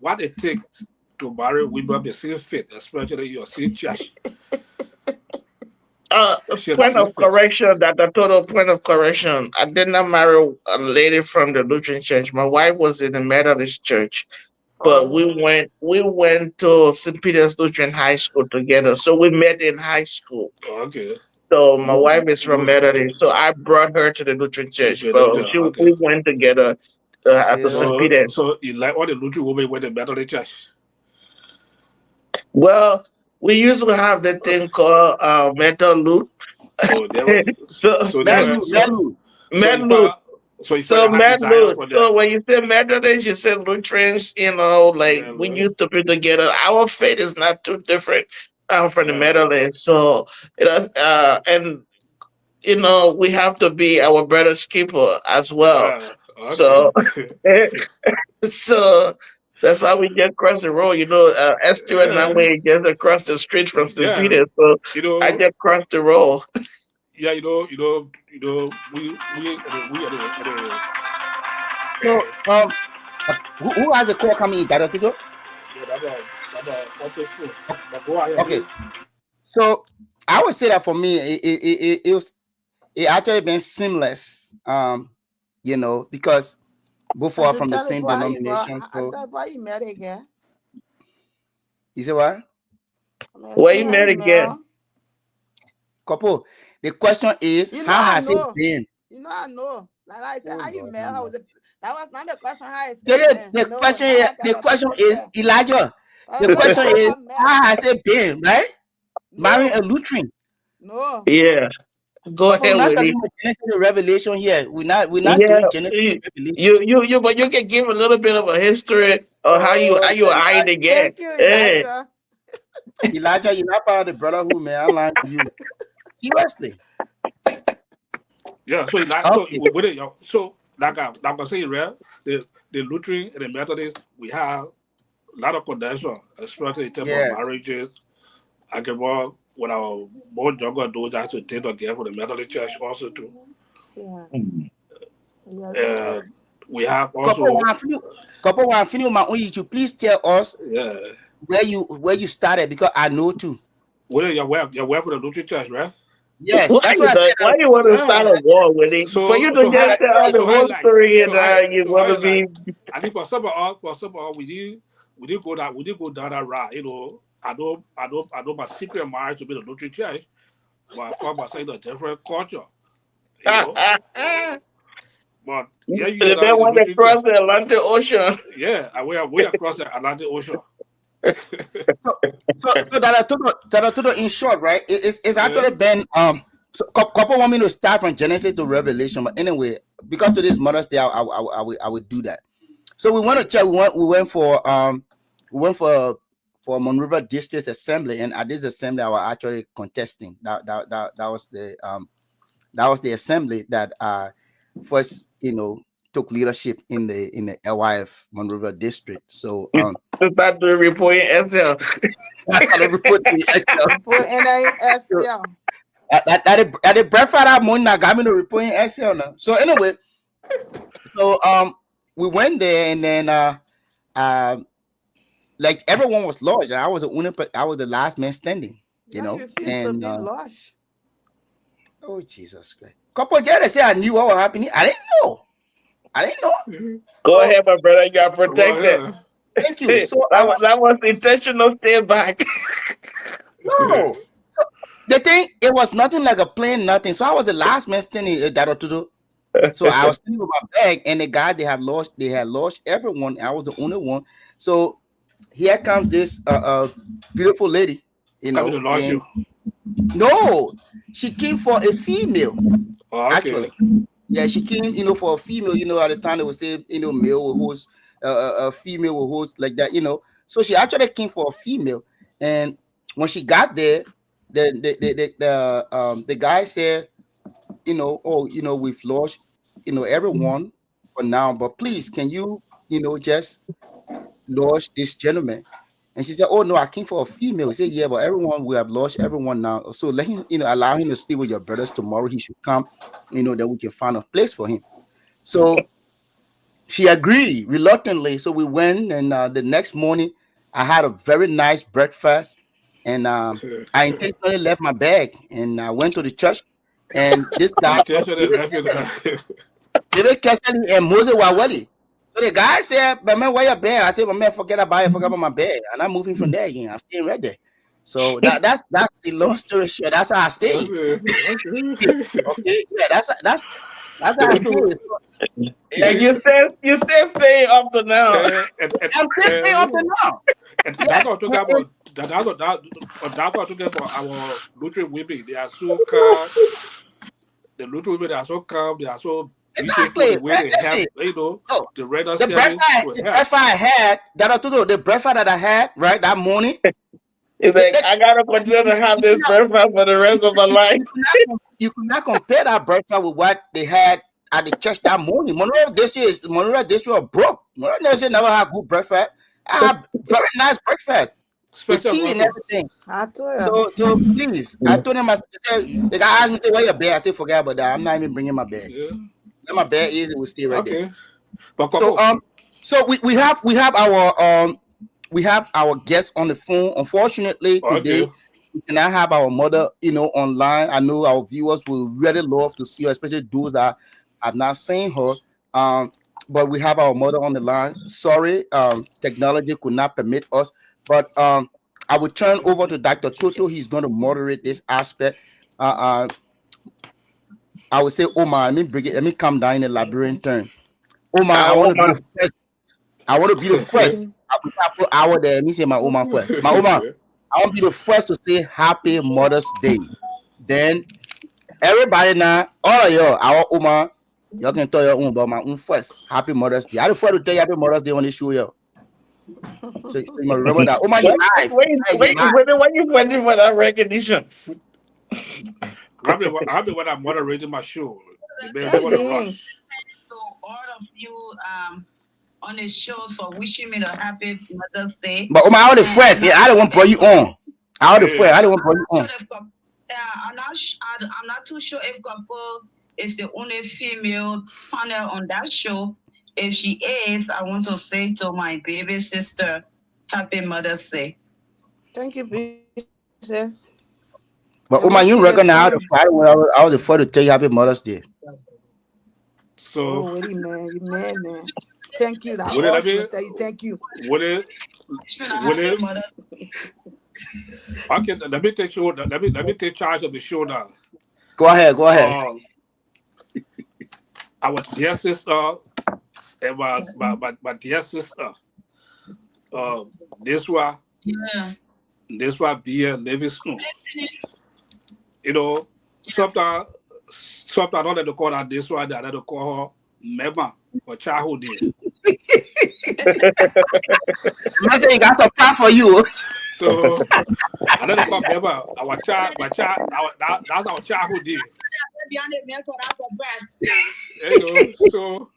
What it takes to marry women be same faith, especially your same church. Share the Point of same faith. correction. That the total point of correction. I did not marry a lady from the Lutheran Church. My wife was in the Methodist Church, but we Oh, went to St. Peter's Lutheran High School together. So we met in high school. Okay. So my Okay. wife is from Methodist, so I brought her to the Lutheran Church, Okay. but Okay. we went together at the Yeah. St. Peter. So you like all the Lutheran women with the Methodist church. Well, we usually have the thing called metal loot. So they were So so they were Melu. Melu. so med loot. you So find a high med desire loot. for them. So when you say Methodist, you say Lutherans. Like Man, we Lord. used to be together. Our faith is not too different from the Uh, Methodist. So and we have to be our brother's keeper as well. okay. So So that's why we just cross the road. S2 and Yeah. Nangway just across the street from St. Yeah. Peter. So You I know, just crossed the road. yeah, we at the So who has the call coming in? Dr. Tudo? yeah, that's a what's school. But go ahead, Okay. So I would say that for me, it actually been seamless. Because both I are should from the tell you same boy how you go. denomination. I So said, boy, you married again. you say what? I'm Where asking you how you met again? married. Couple. The question is, You know how I has it know. been? You know I know. Like I said, Oh how you Lord, married have her? mercy. That was not the question. How is So it been? the No, question not is, that type of question. Elijah. That's The the question question how is, I met. how has it been? Right? Marrying No, a Lutheran. no. Yeah. Go Couple, we're ahead not with it. talking about Genesis to Revelation here. We're not Yeah, doing Genesis to Revelation. but you can give a little bit of a history of Oh, how you hired again. Thank you, Yeah. Elijah. Elijah, you're not part of the brotherhood, man. I'm lying to you. Seriously. yeah. So Okay. with it, so like I say, right? The Lutheran and the Methodist, we have a lot of connection, especially in terms of Yes. marriages. I can work when our more younger those I should take again for the Methodist Church also too. Yeah, Mm. you're right. Okay. And we have Couple, also when I finish with my own YouTube, please tell us yeah. where you started because I know too. Well, you're aware for the Lutheran Church, right? Yes, that's what I said. Why you want to start Yeah. a war with it? For you to just tell the whole story and you want to be. I think for some of us we did go down that route, I know my secret marriage to be the Lutheran Church, but I found myself in a different culture, you know. But yeah, you get They out in the want to Lutheran Church. cross the Atlantic Ocean. Yeah, I way across the Atlantic Ocean. So that I in short, right? It's Yeah. actually been So couple want me to start from Genesis to Revelation, but anyway, because today's Mother's Day, I would do that. So we went to church. We went for Monrovia District Assembly, and at this assembly, I was actually contesting. That was the assembly that first took leadership in the LYF Monrovia District. So To start doing reporting SL. I started reporting the Excel. You put in the So SL. at the breakfast that morning, I got me to report in Excel now. So anyway, so we went there, and then um like everyone was lost, and I was the last man standing, Yeah, you refuse to and be lost. oh Jesus Christ, couple of days say I knew what was happening. I didn't know. Go So ahead, my brother. You got Well, protected. yeah. thank you. that, So that was intentional stay back. no, so the thing, it was nothing like a plane, nothing. So I was the last man standing that or to do. So I was standing with my bag, and the guy they had lost everyone. I was the only one. So here comes this beautiful lady, Coming to launch and you. no, she came for a female. Oh, okay. Actually, yeah, she came, for a female. At the time they would say, male will host, a female will host like that. So she actually came for a female, and when she got there, the guy said, oh, we've lost, everyone for now, but please, can you, just lodge this gentleman? And she said, "Oh no, I came for a female." He said, "Yeah, but everyone, we have lost everyone now. So let him, allow him to stay with your brothers tomorrow. He should come, then we can find a place for him." So she agreed reluctantly. So we went, and the next morning, I had a very nice breakfast, and I intentionally left my bag, and I went to the church, and this You guy called intentionally left it. David Kessel and Moses Wawali. So the guy said, "But man, where your bag?" I said, "But man, forget about it. Forget about my bag." And I'm moving from there again. I'm staying right there. So that's the long story short. That's how I That's stay. it. Okay. Okay, yeah, that's The how I little, stay. So, And eh, you still staying up to now. I'm still staying up to now. and Yeah, that's what I'm talking and about. That's what I'm talking about. Our Lutheran women, they are so calm. The Lutheran women are so calm. They are so beautiful. exactly. The way they Listen, have, no, the render the breakfast, service to the help. breakfast I had, the breakfast that I had right that morning. It's That, like that, I gotta continue to have you this cannot breakfast for the rest of my life. you could not compare that breakfast with what they had at the church that morning. Monroe District was broke. Monroe District never had good breakfast. I had very nice breakfast. with Special tea and buses. everything. I told you. So please, I told him, I said, the guy asked me, say, where your bag? I said, forget about that. I'm not even bringing my bag. Yeah. Where my bag is, it will stay right there. Okay. But So couple. so we have our guests on the phone. Unfortunately, Okay. today we cannot have our mother, online. I know our viewers will really love to see her, especially those that have not seen her. Um, but we have our mother on the line. Sorry, technology could not permit us. But I will turn over to Dr. Toto. He's going to moderate this aspect. Uh, I would say, Omar, let me come down in the Liberian turn. Omar, I want to be Oma. the first. I want to be the first. I will put our there. Let me say my Oma first. My Oma, I want to be the first to say Happy Mother's Day. Then everybody now, all of y'all, our Oma, y'all can tell your own about my own first. Happy Mother's Day. I the first to tell you Happy Mother's Day on this show, yo. So you must remember that. Oma, you live. Hey, you live. Why you waiting for that recognition? Happy when I'm moderating my show. They Tell want to him. rush. So all of you on the show for wishing me the happy Mother's Day. But Oma, I was the first. Yeah, I don't want to put you on. I was the first. Yeah. I don't want to put you on. I'm not too sure if Couple is the only female panel on that show. If she is, I want to say to my baby sister, Happy Mother's Day. Thank you, princess. But I Oma, wish you you the recognize same. I was the first to tell you Happy Mother's Day. So Oh, wait, man. You man. Thank you. That would it horse be will tell you thank you. would it would Happy it Mother's okay, let me take charge of the show now. Go ahead. Go ahead. Um our dear sister and my dear sister, uh this one Yeah. this one Beyan-Livingstone. You know, sometimes sometimes I don't let to call her this one, I let to call her Mema for childhood day. I say you got some plan for you. So I let to call Mema that's our childhood day. You know, so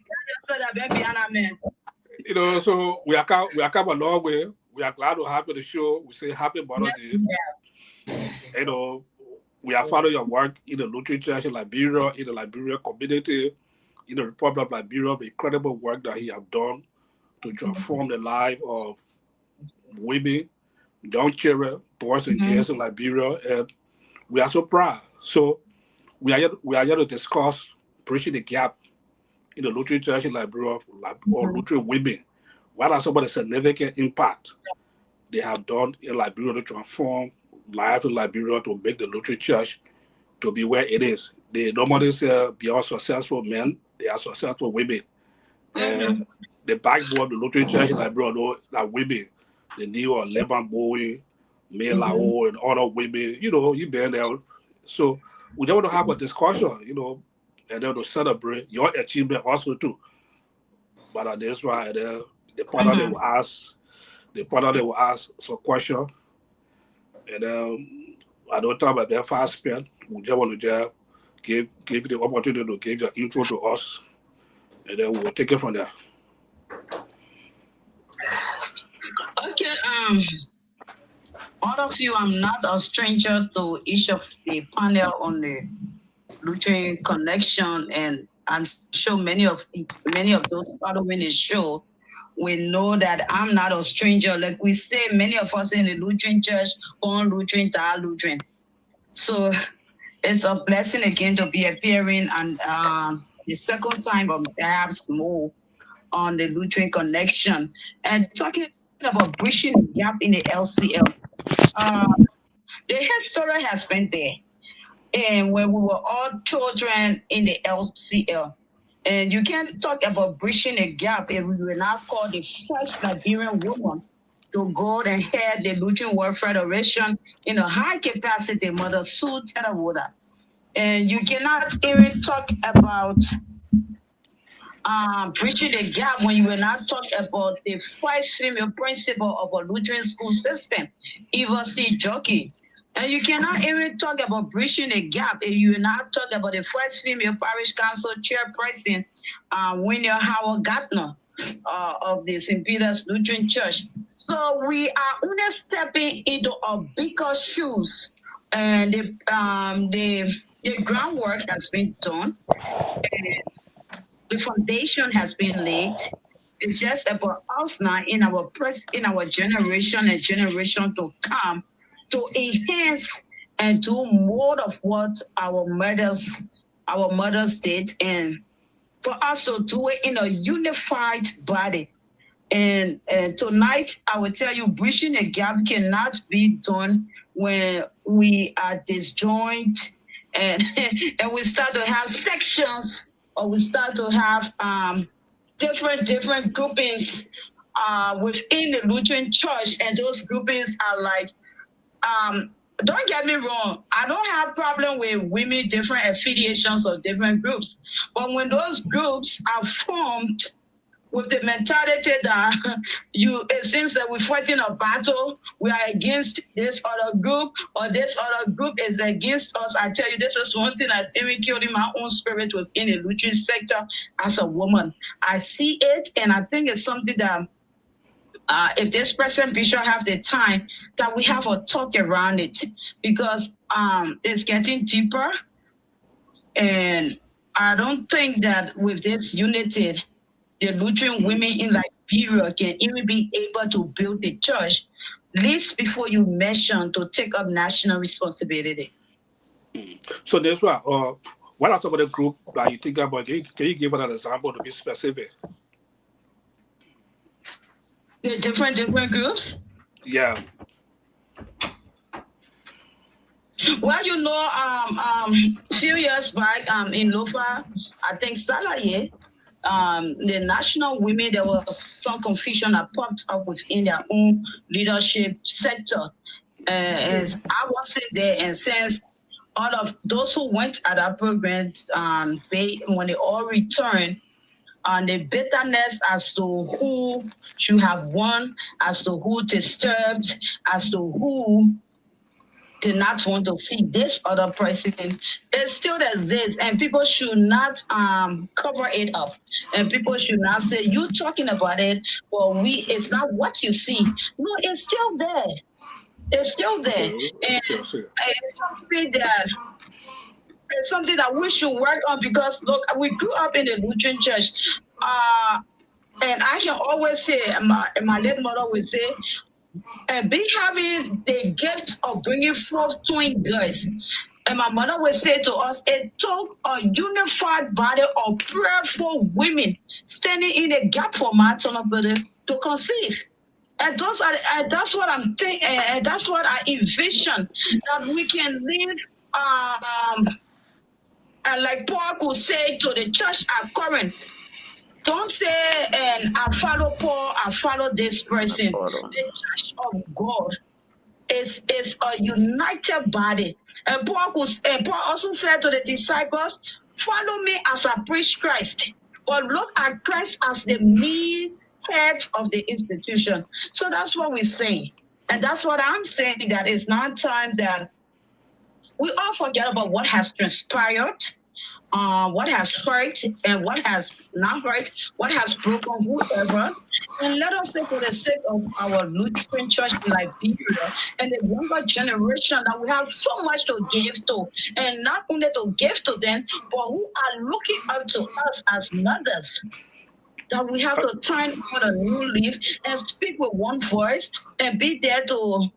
so we are come a long way. We are glad to have you on the show. We say happy Mother's Day. You know, we are following your work in the Lutheran Church in Liberia, in the Liberian community, in the Republic of Liberia, the incredible work that he have done to transform the life of women, young children, boys and girls in Liberia, and we are so proud. So we are here to discuss bridging the gap in the Lutheran Church in Liberia or Lutheran women. What are some of the significant impact they have done in Liberia to transform life in Liberia to make the Lutheran Church to be where it is? They normally say beyond successful men, they are successful women. And the backbone of the Lutheran Church in Liberia, though, are women. The new Lebanon Bowie, May Lao, and other women, you been there. So we just want to have a discussion, and then to celebrate your achievement also too. But that's why the partner they will ask some question, and I don't talk about that fast spent. We just want to just give you the opportunity to give your intro to us, and then we'll take it from there. Okay, all of you, I'm not a stranger to each of the panel on the Lutheran Connection, and I'm sure many of those following the show we know that I'm not a stranger. Like we say, many of us in the Lutheran Church, born Lutheran, die Lutheran. So it's a blessing again to be appearing and the second time or perhaps more on the Lutheran Connection and talking about bridging the gap in the LCL. Uh, the history has been there. And when we were all children in the LCL. And you can't talk about bridging a gap if we were not called the first Liberian woman to go and head the Lutheran World Federation in a high capacity, Mother Sue Tedderwater. And you cannot even talk about bridging the gap when you were not talking about the first female principal of a Lutheran school system, Eva C. Jockey. And you cannot even talk about bridging the gap if you are not talking about the first female parish council chairperson, Winnie Howard Gardner. of the St. Peter's Lutheran Church. So we are only stepping into our bigger shoes, and the groundwork has been done, and the foundation has been laid. It's just about us now in our generation and generation to come to enhance and do more of what our mothers did, and for us to do it in a unified body. And tonight, I will tell you, bridging the gap cannot be done when we are disjoint and and we start to have sections, or we start to have different groupings within the Lutheran Church, and those groupings are like don't get me wrong, I don't have problem with women different affiliations or different groups, but when those groups are formed with the mentality that it seems that we're fighting a battle, we are against this other group, or this other group is against us. I tell you, this is one thing that's even killed in my own spirit within the Lutheran sector as a woman. I see it, and I think it's something that if this present bishop have the time, that we have a talk around it, because it's getting deeper, and I don't think that with this unity, the Lutheran women in Liberia can even be able to build the church, least before you mention to take up national responsibility. So that's why, what are some of the group that you think about? Can you give an example to be specific? The different groups? Yeah. Well, a few years back in Lofa, I think Salaye, the national women, there was some confusion that popped up within their own leadership sector. As I wasn't there, and since all of those who went at that program, when they all returned, and the bitterness as to who should have won, as to who disturbed, as to who did not want to see this other person, it still exists, and people should not cover it up, and people should not say you talking about it, but it's not what you see. No, it's still there. It's still there, and it's something that we should work on, because look, we grew up in the Lutheran church, and I can always say, my late mother would say, and be having the gift of bringing forth twin girls. And my mother would say to us, it took a unified body of prayerful women standing in the gap for maternal to conceive. And that's what I'm thinking, and that's what I envision, that we can live, and like Paul could say to the church at Corinth, don't say, and I follow Paul, I follow this person. The church of God is a united body. And Paul also said to the disciples, follow me as I preach Christ. But look at Christ as the main head of the institution. So that's what we're saying. And that's what I'm saying, that it's not time that we all forget about what has transpired, what has hurt and what has not hurt, what has broken whoever. And let us say, for the sake of our Lutheran church in Liberia and the younger generation, that we have so much to give to, and not only to give to them, but who are looking up to us as mothers, that we have to turn on a new leaf and speak with one voice, and be there for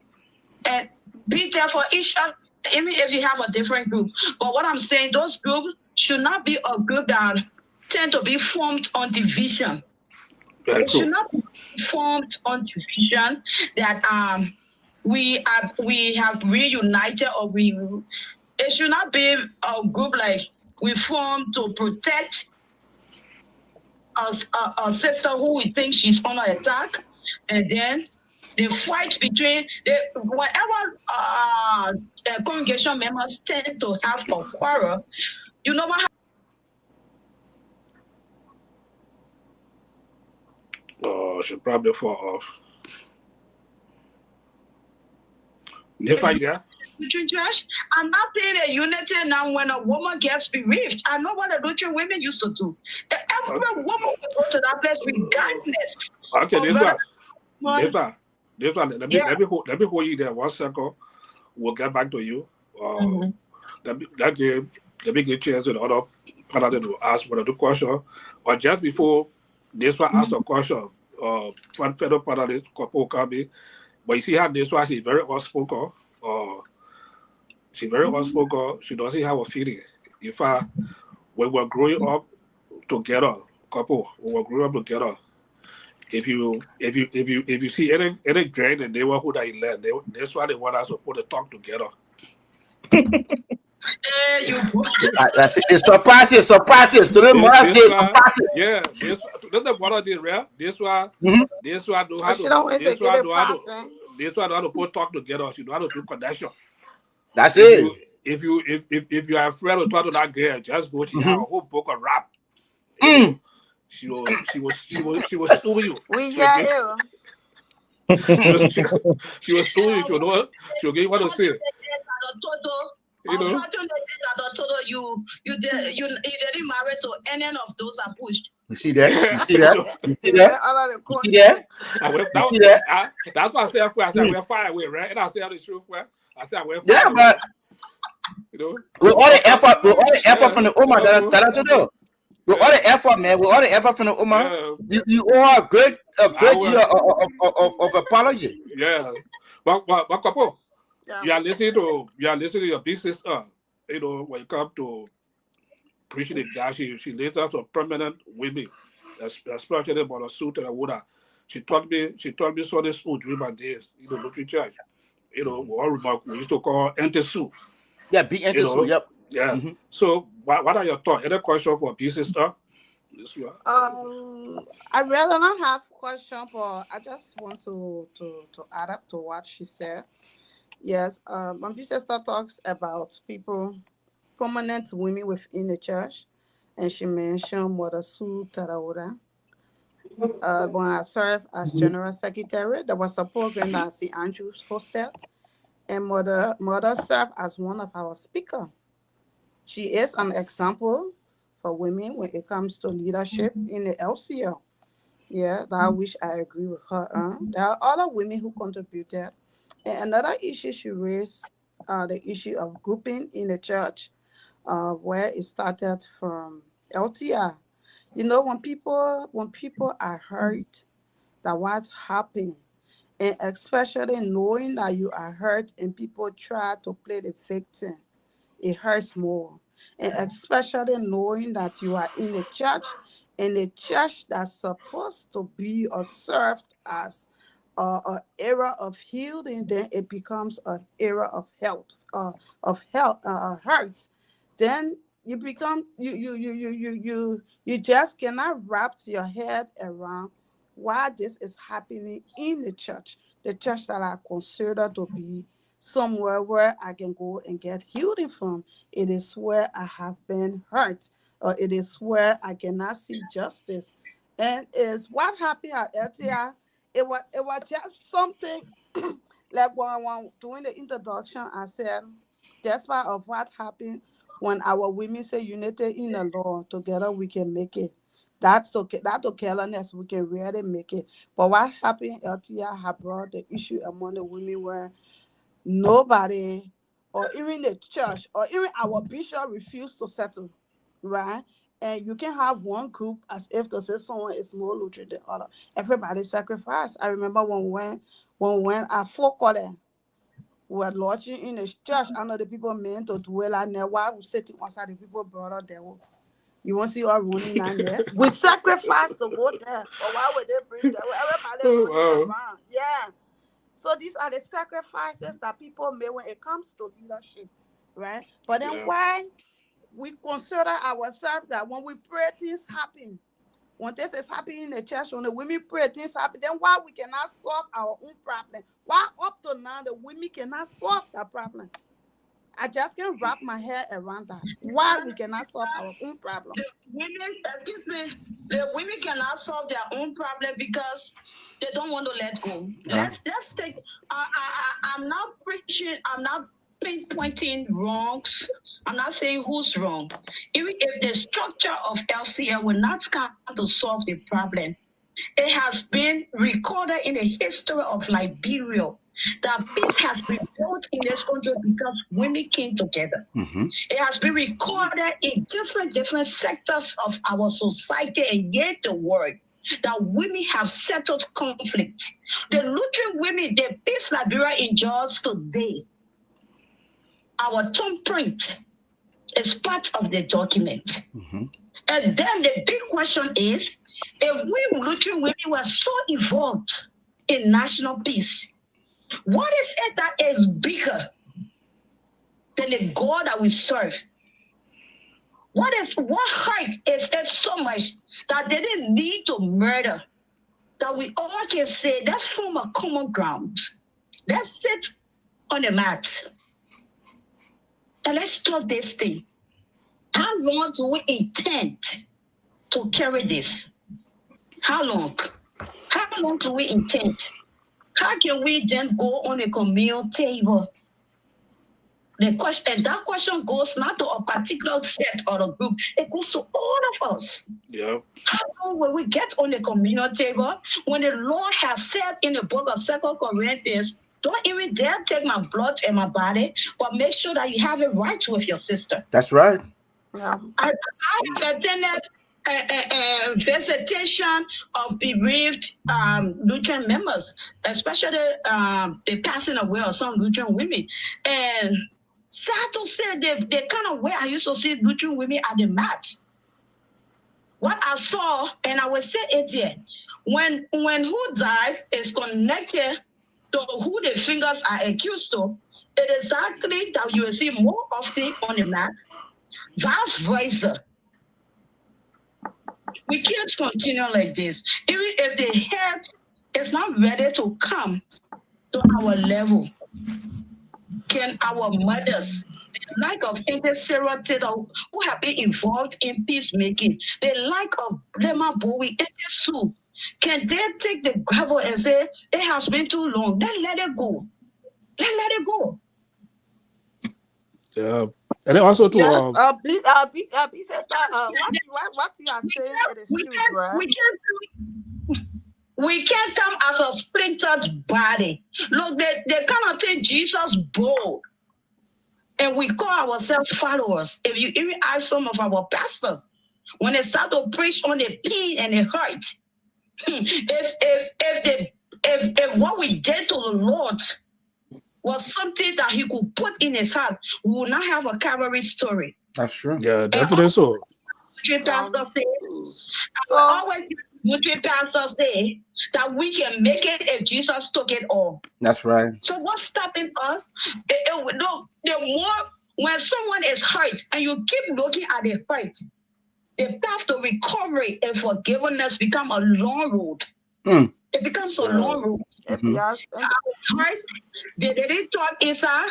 each other, even if you have a different group. But what I'm saying, those groups should not be a group that tend to be formed on division. It should not be formed on division, that we have reunited, or it should not be a group like we form to protect a sister who we think she's under attack, and then the fight between whenever congregation members tend to have a quarrel, you know what? Oh, should probably fall off. Never, yeah. Church. I'm not paying a unity now when a woman gets bereaved. I know what the Lutheran women used to do. Every woman will go to that place regardless Okay, of this whether one. This one. Let me hold you there 1 second. We'll get back to you. Let me give chance to the other panelists to ask one or two questions. Or just before this one ask a question, one fellow panelist, couple Kabi, but you see how this one she's very outspoken. She's very outspoken. She doesn't have a feeling. In fact, when we're growing up together, couple, when we're growing up together, if you see any girl in the neighborhood that you let, that's why they want us to put the talk together. That's it. It's surprises. Today, Mother's Day, surprises. Yeah, this the one did, right? This one know how She to. don't always This get one it know how to. passing. This one know how to put talk together. She know how to do connection. That's If it. you if you are afraid to talk to that girl, just go. She have a whole book of rap. You know, she was sue you. We She will hear give, you. she was sue you. She will know. She will give you what to say. You know. You didn't marry to any of those are pushed. You see that? You see that? You see You that? get all of the You see that? That, You see that? that's what I said. I said we're far away, right? And I said the truth. I said we're far Yeah, away. but You know. with all the effort from the Oma that I do. With all the effort, man, with all the effort from the Oma, you owe her a great deal of apology. Yeah. But couple, Yeah. you are listening to your big sister. You know, when it comes to preaching the God, she lays out some prominent women, especially about the suit and the water. She taught me Sunday school during my days, Lutheran church. We all remember we used to call anti-soup. Yeah, be interested. Yep. Yeah. So what are your thoughts? Any question for big sister? This one. I really don't have question, but I just want to add up to what she said. Yes, my big sister talks about people, prominent women within the church, and she mentioned Mother Sue Taraura. When I served as general secretary, there was a program that St. Andrews hosted, and Mother served as one of our speakers. She is an example for women when it comes to leadership in the LCL. Yeah, that which I agree with her. There are other women who contributed. And another issue she raised, the issue of grouping in the church, where it started from LTR. You know, when people are hurt, that what happened, and especially knowing that you are hurt and people try to play the victim, it hurts more. And especially knowing that you are in a church, and a church that's supposed to be or served as an era of healing, then it becomes an era of hurt. Then you become you just cannot wrap your head around why this is happening in the church that I consider to be somewhere where I can go and get healing from. It is where I have been hurt, or it is where I cannot see justice. And is what happened at LTI. It was just something like when doing the introduction, I said, despite of what happened when our women say united in the Lord, together we can make it. That togetherness we can really make it. But what happened, LTI have brought the issue among the women where nobody, or even the church, or even our bishop refused to settle, right? And you can have one group as if to say someone is more Lutheran than other. Everybody sacrificed. I remember when I forgot it, we were lodging in the church. I know the people meant to dwell on there. While we sitting outside, the people brought up there. You want to see us running down there? We sacrificed to go there. But why would they bring them? Everybody running around. Yeah. So these are the sacrifices that people make when it comes to leadership, right? But then why we consider ourselves that when we pray, things happen. When this is happening in the church, when the women pray, things happen. Then why we cannot solve our own problem? Why up to now the women cannot solve that problem? I just can't wrap my head around that. Why we cannot solve our own problem? The women, excuse me, the women cannot solve their own problem because they don't want to let go. Let's take. I'm not preaching. I'm not pinpointing wrongs. I'm not saying who's wrong. Even if the structure of LCL will not come to solve the problem, it has been recorded in the history of Liberia that peace has been built in this country because women came together. It has been recorded in different sectors of our society and yet the world that women have settled conflicts. The Lutheran women, the peace Liberia enjoys today, our thumbprint is part of the document. And then the big question is, if we Lutheran women were so involved in national peace, what is it that is bigger than the God that we serve? What hurt is it so much that they didn't need to murder? That we all can say, let's form a common ground. Let's sit on the mat and let's stop this thing. How long do we intend to carry this? How long? How long do we intend? How can we then go on a communal table? The question, and that question goes not to a particular set or a group, it goes to all of us. Yeah. How long will we get on the communal table when the Lord has said in the book of 2 Corinthians, don't even dare take my blood and my body, but make sure that you have it right with your sister. That's right. Yeah. I have attended a visitation of bereaved Lutheran members, especially the passing away of some Lutheran women. And sad to say, the kind of way I used to see Lutheran women at the mat. What I saw, and I will say it here, when who dies is connected to who the fingers are accused to, it is exactly that you will see more often on the mat. Vice versa. We can't continue like this. Even if the head is not ready to come to our level, can our mothers, the like of Sarah Taylor, who have been involved in peacemaking, the like of Lema Bowie, Sue, can they take the gravel and say, it has been too long, then let it go. Let it go. Yeah. And then also to Yes, B sister, what you are saying, it is true, right? We can't come as a splintered body. Look, they cannot take Jesus bold. And we call ourselves followers. If you even ask some of our pastors, when they start to preach on the pain and the hurt, if what we did to the Lord was something that he could put in his heart, we will not have a Calvary story. That's true. yeah, definitely so. Pastors say that we can make it if Jesus took it all. That's right. So what's stopping us? Look, the more when someone is hurt and you keep looking at the hurt, the path to recovery and forgiveness become a long road. It becomes a long road. Yes. They didn't talk Isa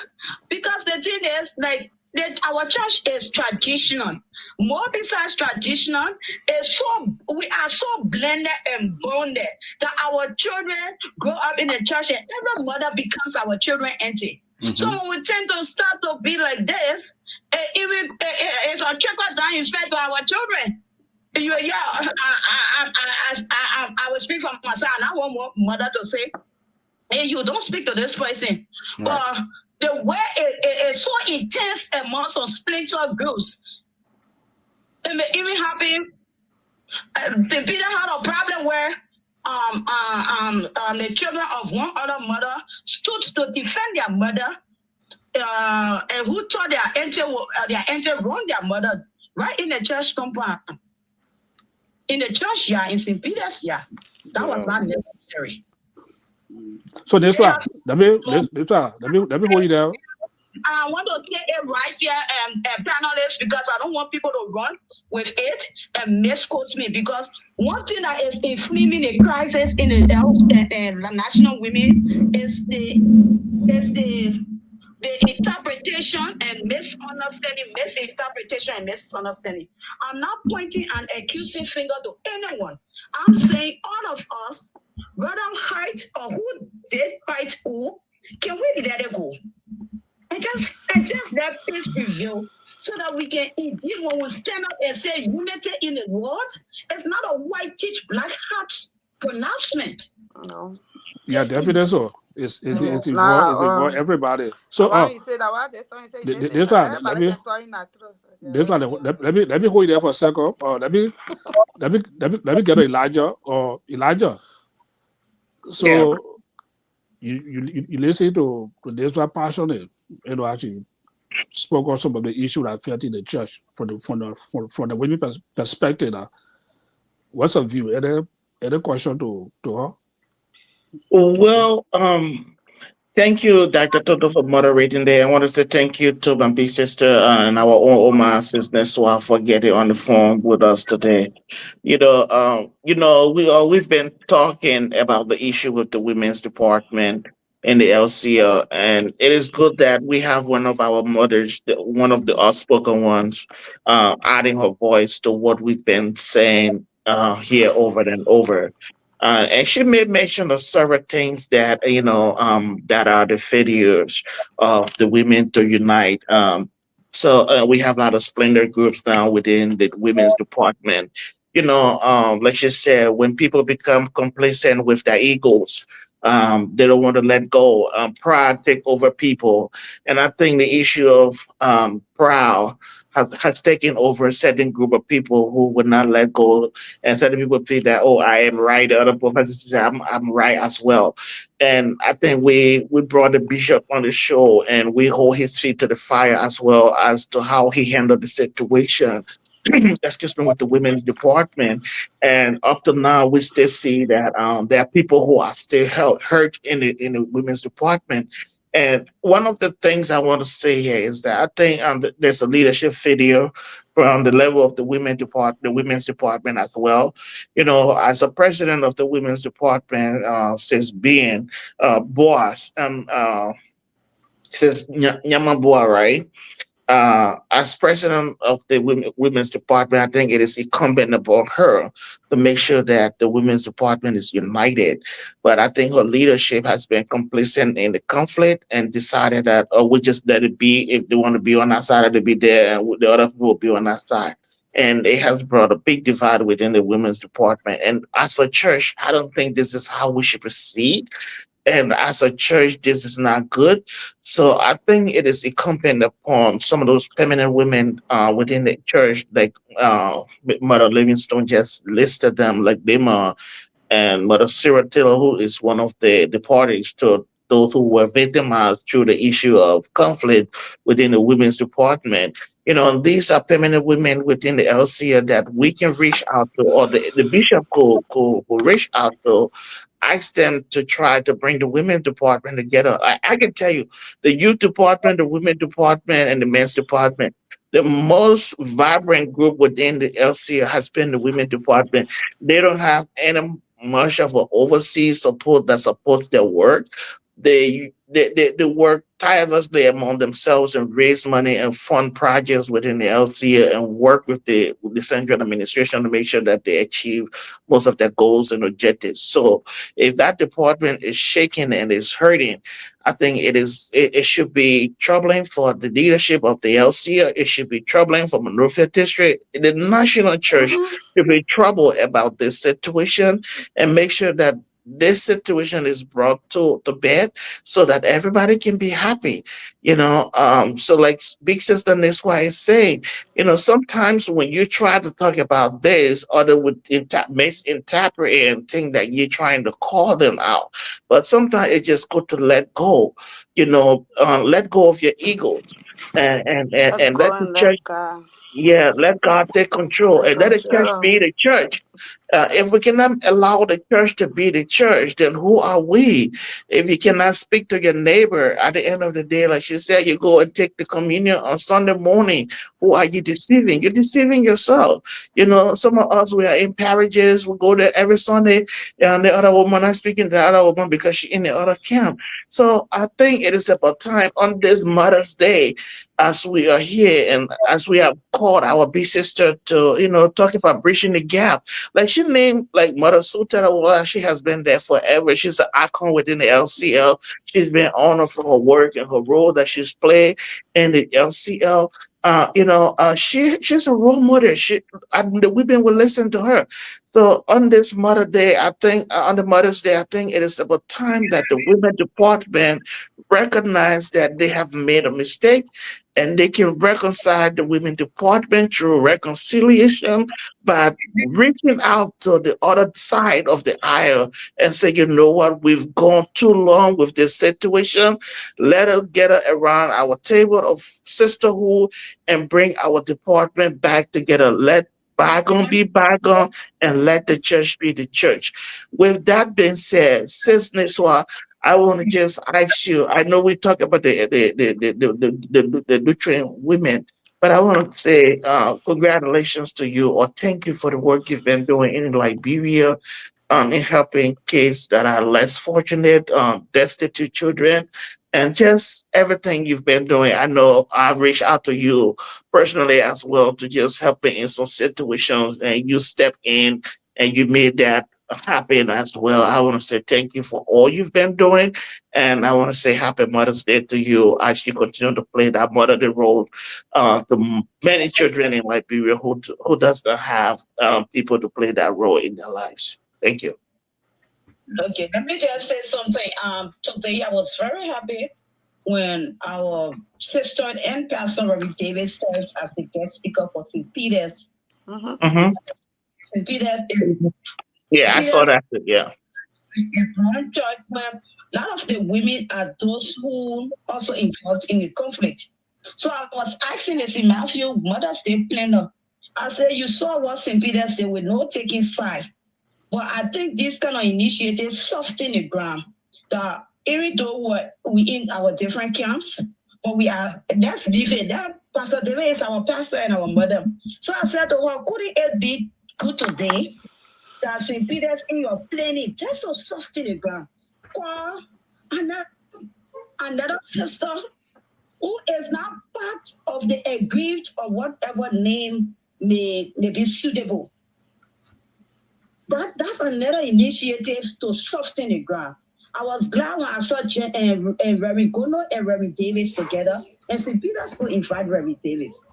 because the thing is like our church is traditional. More besides traditional, we are so blended and bonded that our children grow up in the church and every mother becomes our children auntie. So when we tend to start to be like this, it's a trickle down effect to our children. I will speak for myself, and I want more mother to say, hey, you don't speak to this person. But the way it is so intense among some splinter groups. It may even happen. The Peter had a problem where the children of one other mother stood to defend their mother, and who thought their auntie wronged their mother right in the church compound. In the church, in St. Peter's, that was not necessary. So this one, let me hold you down. I want to get it right here and panelists because I don't want people to run with it and misquote me, because one thing that is inflaming the crisis in the health and the national women is the interpretation miscommunication and misunderstanding, misinterpretation and misunderstanding. I'm not pointing an accusing finger to anyone. I'm saying all of us, whether height or who did fight who, can we let it go? And just that peace prevail so that we can indeed, when we stand up and say unity in the world, it's not a white teach black hat pronouncement. No, Yeah, definitely so. no, It's it's not involved, our it's involved own. everybody. I So want you say that what this one say unity. this one, let Everybody me can story not true. this one let me hold you there for a second. Or let me get Elijah or Elijah. Yeah. So you listen to this one passionate, actually spoke on some of the issue that affecting the church from the women perspective. What's your view? Any question to her? Well, thank you, Dr. Toto, for moderating there. I want to say thank you to my big sister and our own Oma sister Neswa for getting on the phone with us today. We've been talking about the issue with the women's department in the LCL, and it is good that we have one of our mothers, one of the outspoken ones, adding her voice to what we've been saying here over and over. And she made mention of several things that that are the failures of the women to unite. So we have a lot of splendor groups now within the women's department. Let's just say when people become complacent with their egos, they don't want to let go. Pride take over people, and I think the issue of pride has taken over a certain group of people who would not let go, and certain people feel that, oh, I am right, the other professors say I'm right as well. And I think we brought the bishop on the show and we hold his feet to the fire as well as to how he handled the situation. Excuse me, with the women's department, and up to now we still see that there are people who are still hurt in the women's department. And one of the things I want to say here is that I think there's a leadership video from the level of the women's department as well. As a president of the women's department, since being boss, since Nyamabua, right? As president of the women's department, I think it is incumbent upon her to make sure that the women's department is united. But I think her leadership has been complacent in the conflict and decided that, oh, we just let it be. If they want to be on our side, they'll be there, and the other people will be on our side. And it has brought a big divide within the women's department. And as a church, I don't think this is how we should proceed, and as a church, this is not good. So I think it is incumbent upon some of those feminine women within the church, like Mother Livingstone just listed them, like them and Mother Sarah Taylor, who is one of the parties to those who were victimized through the issue of conflict within the women's department. These are permanent women within the LCA that we can reach out to, or the bishop could reach out to, ask them to try to bring the women's department together. I can tell you, the youth department, the women's department, and the men's department, the most vibrant group within the LCA has been the women's department. They don't have any much of an overseas support that supports their work. They work tirelessly among themselves and raise money and fund projects within the LCA and work with the central administration to make sure that they achieve most of their goals and objectives. So if that department is shaking and is hurting, I think it should be troubling for the leadership of the LCA. It should be troubling for Monrovia District. The national church Mm-hmm. should be troubled about this situation and make sure that this situation is brought to bed so that everybody can be happy. So like Big Sister Niswa is saying, sometimes when you try to talk about this, other would misinterpret it and think that you're trying to call them out. But sometimes it's just good to let go, let go of your egos, Let's and go let the and let church, God yeah, let God take control take and let the church control. be the church. If we cannot allow the church to be the church, then who are we? If you cannot speak to your neighbor at the end of the day, like she said, you go and take the communion on Sunday morning. Who are you deceiving? You're deceiving yourself. Some of us, we are in marriages, we go there every Sunday, and the other woman not speaking to the other woman because she's in the other camp. So I think it is about time on this Mother's Day, as we are here and as we have called our big sister to, talk about bridging the gap. Like she named like Mother Sutera, well, she has been there forever. She's an icon within the LCL. She's been honored for her work and her role that she's played in the LCL. She's a role model. We've been will listen to her. So on this Mother Day, I think on the Mother's Day, I think it is about time that the women department recognize that they have made a mistake and they can reconcile the women department through reconciliation by reaching out to the other side of the aisle and say, you know what, we've gone too long with this situation. Let us get around our table of sisterhood and bring our department back together. Let bygone be bygone and let the church be the church. With that being said, Sis Niswa, I want to just ask you. I know we talk about the nutrient women, but I want to say congratulations to you or thank you for the work you've been doing in Liberia, in helping kids that are less fortunate, destitute children, and just everything you've been doing. I know I've reached out to you personally as well to just helping in some situations, and you step in and you made that happen as well. I want to say thank you for all you've been doing, and I want to say Happy Mother's Day to you as you continue to play that motherly role to many children in Liberia who does not have people to play that role in their lives. Thank you. Okay, let me just say something. Today I was very happy when our sister and Pastor Robbie Davis served as the guest speaker for St. Peter's. Mm-hmm. St. Peter's. Yeah, I saw that. Yeah. One church where a lot of the women are those who also involved in the conflict. So I was asking the St. Matthew Mother's Day planner. I said, you saw what St. Peter's did with no taking side. But I think this kind of initiative soften the ground. That even though we in our different camps, but that's different. That Pastor David is our pastor and our mother. So I said to her, couldn't it be good today that St. Peter's in your planning just to soften the ground? Call another sister who is not part of the aggrieved or whatever name may be suitable. That's another initiative to soften the ground. I was glad when I saw Reverend Gono and Reverend Davis together, and St. Peter's could invite Reverend Davis.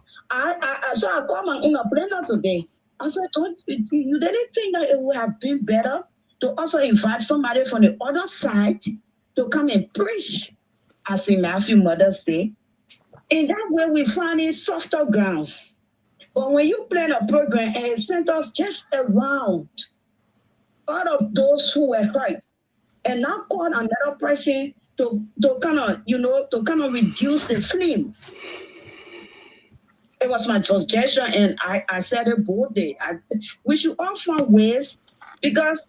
So I called my own planner today. I said, you didn't think that it would have been better to also invite somebody from the other side to come and preach at St. Matthew Mother's Day? In that way, we find it softer grounds. But when you plan a program and it sent us just around all of those who were hurt, and now call another person to kind of reduce the flame. It was my suggestion, and I said it boldly. We should all find ways, because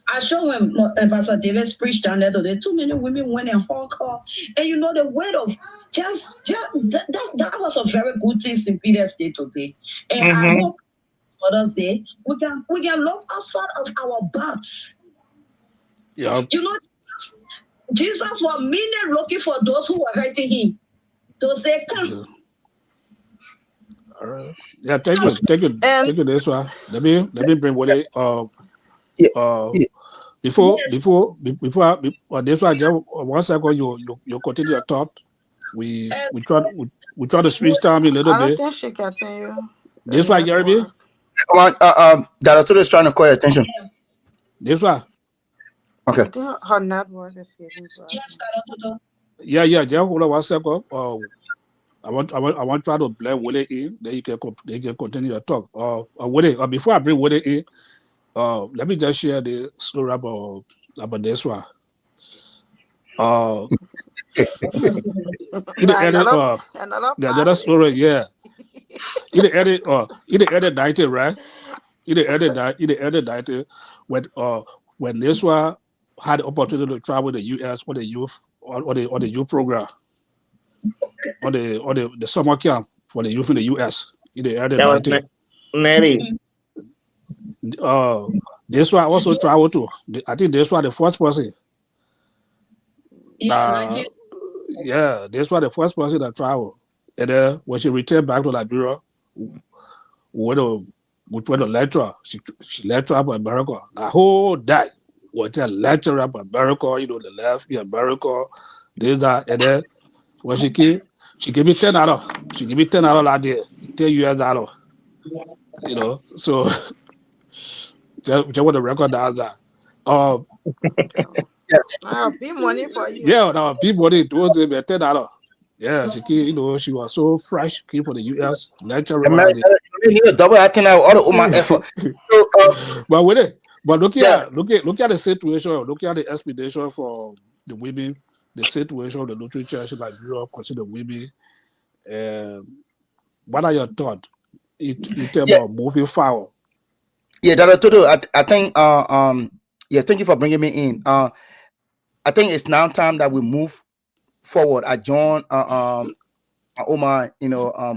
I saw when Pastor Davis preached down there today, too many women went and hugged her, and the weight of that was a very good thing St. Peter's Day today, and I hope Mother's Day we can look outside of our box. Yeah. Jesus was mainly looking for those who were hurting him. To say, come. Yeah. All right. Yeah, take it this one. Let me bring what it before this one, just 1 second, you continue your thought. We try to switch time a little I don't bit. think she can tell you. This one, Jeremy? Come on, Director is trying to call your attention. This one. Okay. I think her network is getting bad. Yeah, just hold on 1 second. I want to try to blend Willie in, then you can continue your talk. Willie, before I bring Willie in, let me just share the story about this one. The other story, yeah. In the edit 90, right? early that when this one had the opportunity to travel the US for the youth or the youth program or the summer camp for the youth in the US in the early That was 90s. Nettie. Uh, this one also traveled to. I think this one the first person. Yeah, 19. Yeah, this was the first person that traveled. And then when she returned back to Liberia, with a lecturer, she lectured up in America. The whole day was a lecture up in America, the left in America, this, that, and then when she gave me $10. She gave me $10 that day, $10. So just want to record that. Uh, Yeah. I'll be money for you. yeah, now people it was $10. Yeah, she was so fresh, came for the US, lecturer all that America, you need a double acting out all the my day. effort. So But with it, but yeah, look at the situation, look at the explanation for the women, the situation of the Lutheran Church in Liberia concerning the women. And what are your thoughts in terms yeah, of moving forward? yeah, Dr. Toto, I think yeah, thank you for bringing me in. I think it's now time that we move forward. I joined Omar,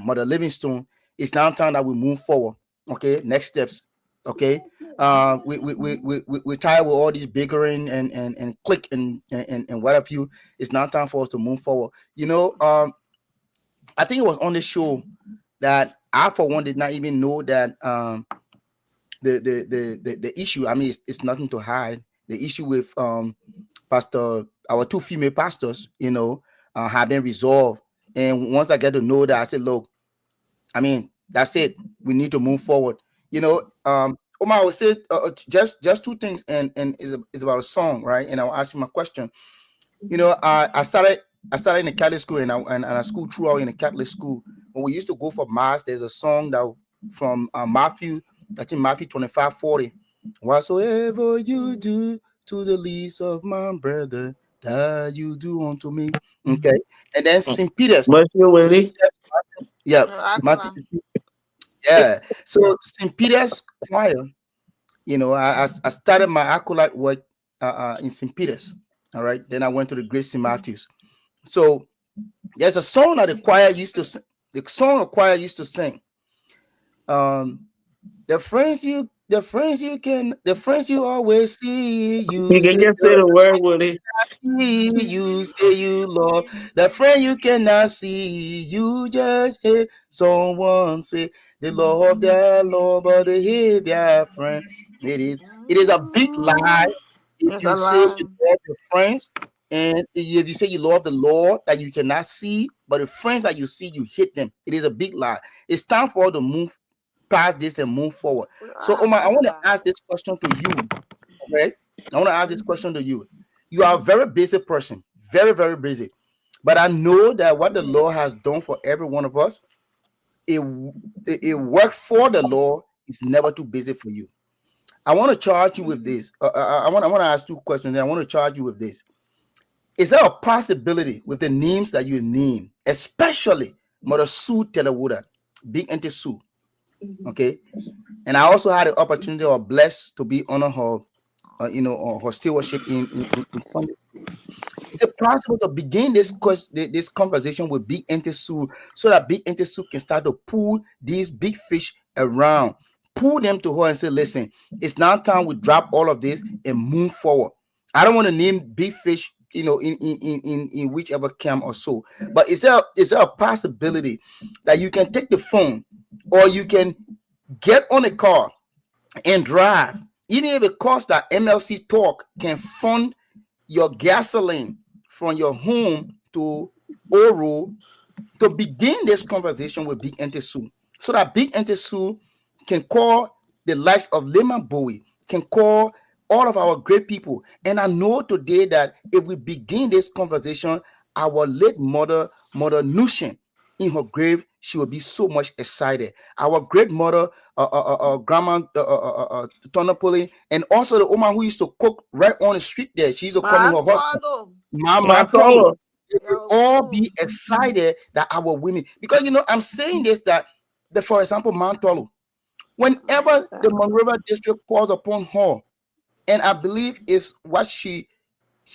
Mother Livingstone. It's now time that we move forward. Okay, next steps. Okay. We tired with all these bickering and click and what have you. It's now time for us to move forward. I think it was on the show that I for one did not even know that the issue. I mean, it's nothing to hide. The issue with pastor, our two female pastors, have been resolved. And once I get to know that, I said, look, I mean, that's it. We need to move forward. Omar will say just two things, and it's about a song, right? And I'll ask you my question. I started in a Catholic school, and I school throughout in a Catholic school. When we used to go for mass, there's a song that from Matthew, I think Matthew 25:40. Whatsoever you do to the least of my brother, that you do unto me. Okay, and then St. Peter's. But you, St. Willie. Peter's, yeah, Matthew, Aqua. yeah. So St. Peter's choir, I started my acolyte work in St. Peter's. All right. Then I went to the Great St. Matthew's. So there's a song that the choir used to sing. The song the choir used to sing. Um, the friends you always see, you You can say just say the word, Willie. you say you love. The friend you cannot see, you just hear someone say they love their Lord, but they hate their friend. It is a big lie if It's a you say lie. you love your friends, and if you say you love the Lord that you cannot see, but the friends that you see, you hate them. It is a big lie. It's time for us to move past this and move forward. So, I Omar, I agree with want to that. ask this question to you. Okay, I want to ask this question to you. You are a very busy person, very, very busy. But I know that what the Lord has done for every one of us, it, it work for the Lord is never too busy for you. I want to charge you with this. I want to ask two questions, and I want to charge you with this. Is there a possibility with the names that you name, especially Mother Sue Telewood, Big Auntie Sue? Okay, and I also had the opportunity or blessed to be on her, her stewardship in Sunday school. Is it possible to begin this conversation with Big Auntie Sue so that Big Auntie Sue can start to pull these big fish around, pull them to her and say, listen, it's now time we drop all of this and move forward. I don't want to name big fish, in whichever camp or so. But is there a possibility that you can take the phone or you can get on a car and drive, even if it costs that MLC talk can fund your gasoline from your home to Oro to begin this conversation with Big Auntie Sue, so that Big Auntie Sue can call the likes of Lehman Bowie, can call all of our great people. And I know today that if we begin this conversation, our late Mother Nushin, in her grave, she will be so much excited. Our great mother, Grandma Tonapoli, and also the woman who used to cook right on the street there. She used to call me her husband, Martolo. My Mama Tolo. caller. They will Yo, all cool. be excited that our women, because I'm saying this that for example, Mount Tolo, Whenever the Monrovia district calls upon her, and I believe it's what she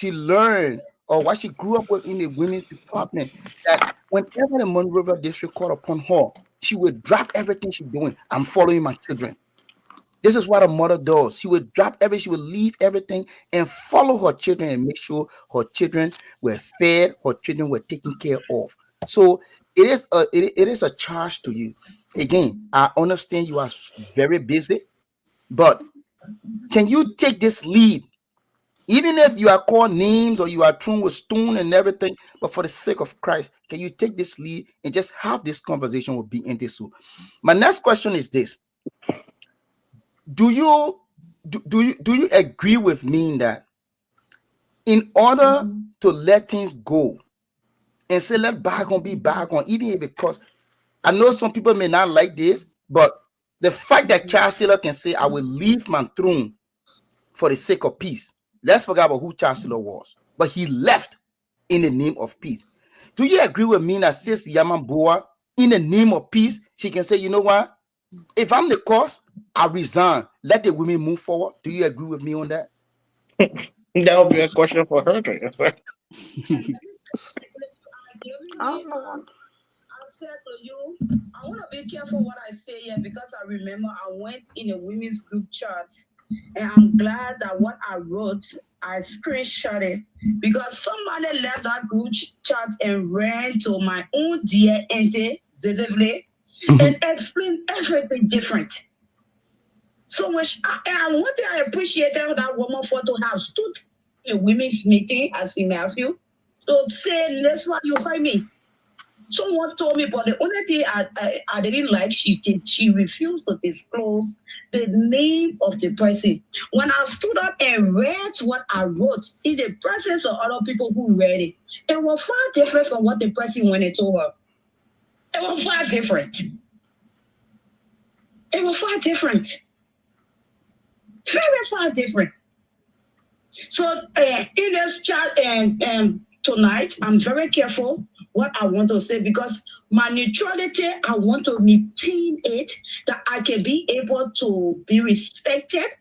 learned or what she grew up with in the women's department, that whenever the Monrovia district called upon her, she would drop everything she's doing. I'm following my children. This is what a mother does. She would drop everything, she would leave everything and follow her children and make sure her children were fed, her children were taken care of. So it is a charge to you. Again, I understand you are very busy, but can you take this lead? Even if you are called names or you are thrown with stone and everything, but for the sake of Christ, can you take this lead and just have this conversation with BNT? So my next question is this: do you do you agree with me that in order to let things go and say let bygone be bygone, even if it costs, I know some people may not like this, but the fact that Charles Taylor can say I will leave my throne for the sake of peace. Let's forget about who Charles Taylor was, but he left in the name of peace. Do you agree with me that Sis Yamamboa, in the name of peace, she can say, you know what? If I'm the cause, I resign. Let the women move forward. Do you agree with me on that? That would be a question for her to answer. I don't know. I said to you, I want to be careful what I say here because I remember I went in a women's group chat, and I'm glad that what I wrote, I screenshot it because somebody left that group chat and ran to my own dear auntie, Zezevle, and explained everything different. So which and one thing I appreciated that woman for to have stood in a women's meeting as in Matthew to say, that's what you find me. Someone told me, but the only thing I didn't like, she refused to disclose the name of the person. When I stood up and read what I wrote in the presence of other people who read it, it was far different from what the person went and told her. It was far different. It was far different. Very far different. So in this chat tonight, I'm very careful what I want to say because my neutrality, I want to maintain it that I can be able to be respected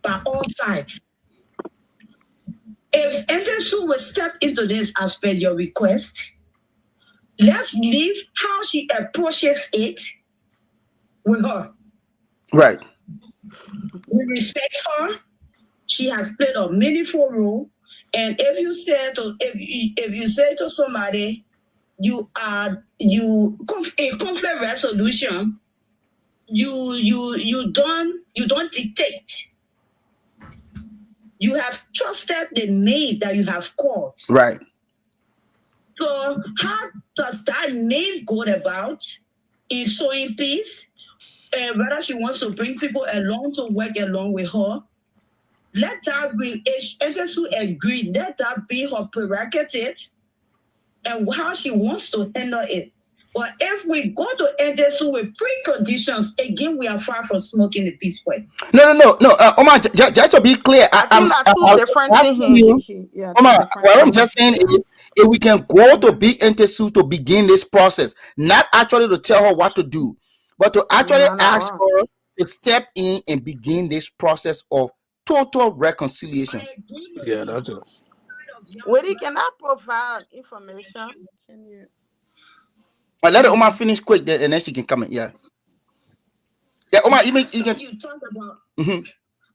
by all sides. If Enter2 will step into this as per your request, let's leave how she approaches it with her. Right. We respect her. She has played a meaningful role. And if you say to somebody, in conflict resolution, you don't dictate. You have trusted the name that you have called. Right. So how does that name go about in sowing peace? Whether she wants to bring people along to work along with her, let that be, if Enter2 agree, let that be her prerogative and how she wants to handle it. But if we go to Enter2 with preconditions, again, we are far from smoking the peace way. No. Omar, just to be clear, I think that's two different things. Yeah, Omar, what I'm just saying is, if we can go to Big Enter2 to begin this process, not actually to tell her what to do, but to actually ask her to step in and begin this process of total reconciliation. Yeah, that's it. Wait, can I provide information? Can you? Let Omar finish quick, and then she can come in. Yeah, Omar, you can. You talk about.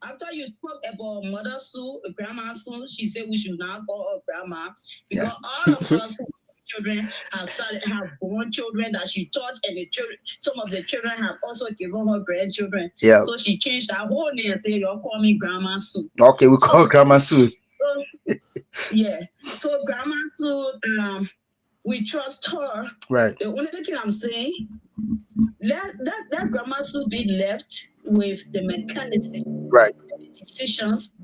After you talk about Mother Sue, Grandma Sue, she said we should not call her Grandma because all of us who children have born children that she taught, and the children, some of the children have also given her grandchildren. Yeah. So she changed that whole name and said, "Y'all call me Grandma Sue." Okay, we call her Grandma Sue. Yeah. So Grandma Sue, we trust her. Right. The only thing I'm saying, let that Grandma Sue be left with the mechanism, right, the decisions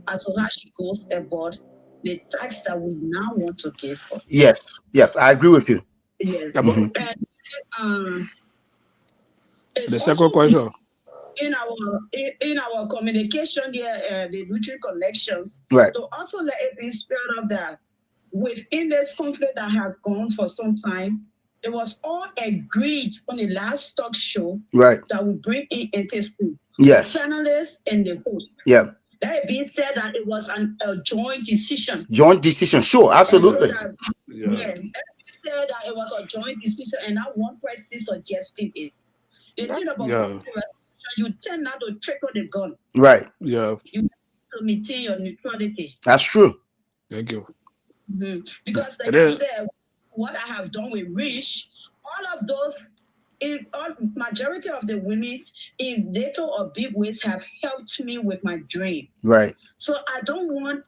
as to how she goes about the tax that we now want to give her. Yes, I agree with you. Yes. And, the second question. In our communication here, the Lutheran connections, right, to also let it be spelled out that within this conflict that has gone for some time, it was all agreed on the last talk show Right. that we bring in Interschool. Yes. The panelists and the host. Yeah. That being said, that it was a joint decision. Joint decision. Sure. Absolutely. That, that being said that it was a joint decision, and not one person suggested it. The thing about you tend not to trigger the gun. Right. Yeah. You have to maintain your neutrality. That's true. Thank you. Because like I said, what I have done with Rich, all of those, majority of the women in little or big ways have helped me with my dream. Right. So I don't want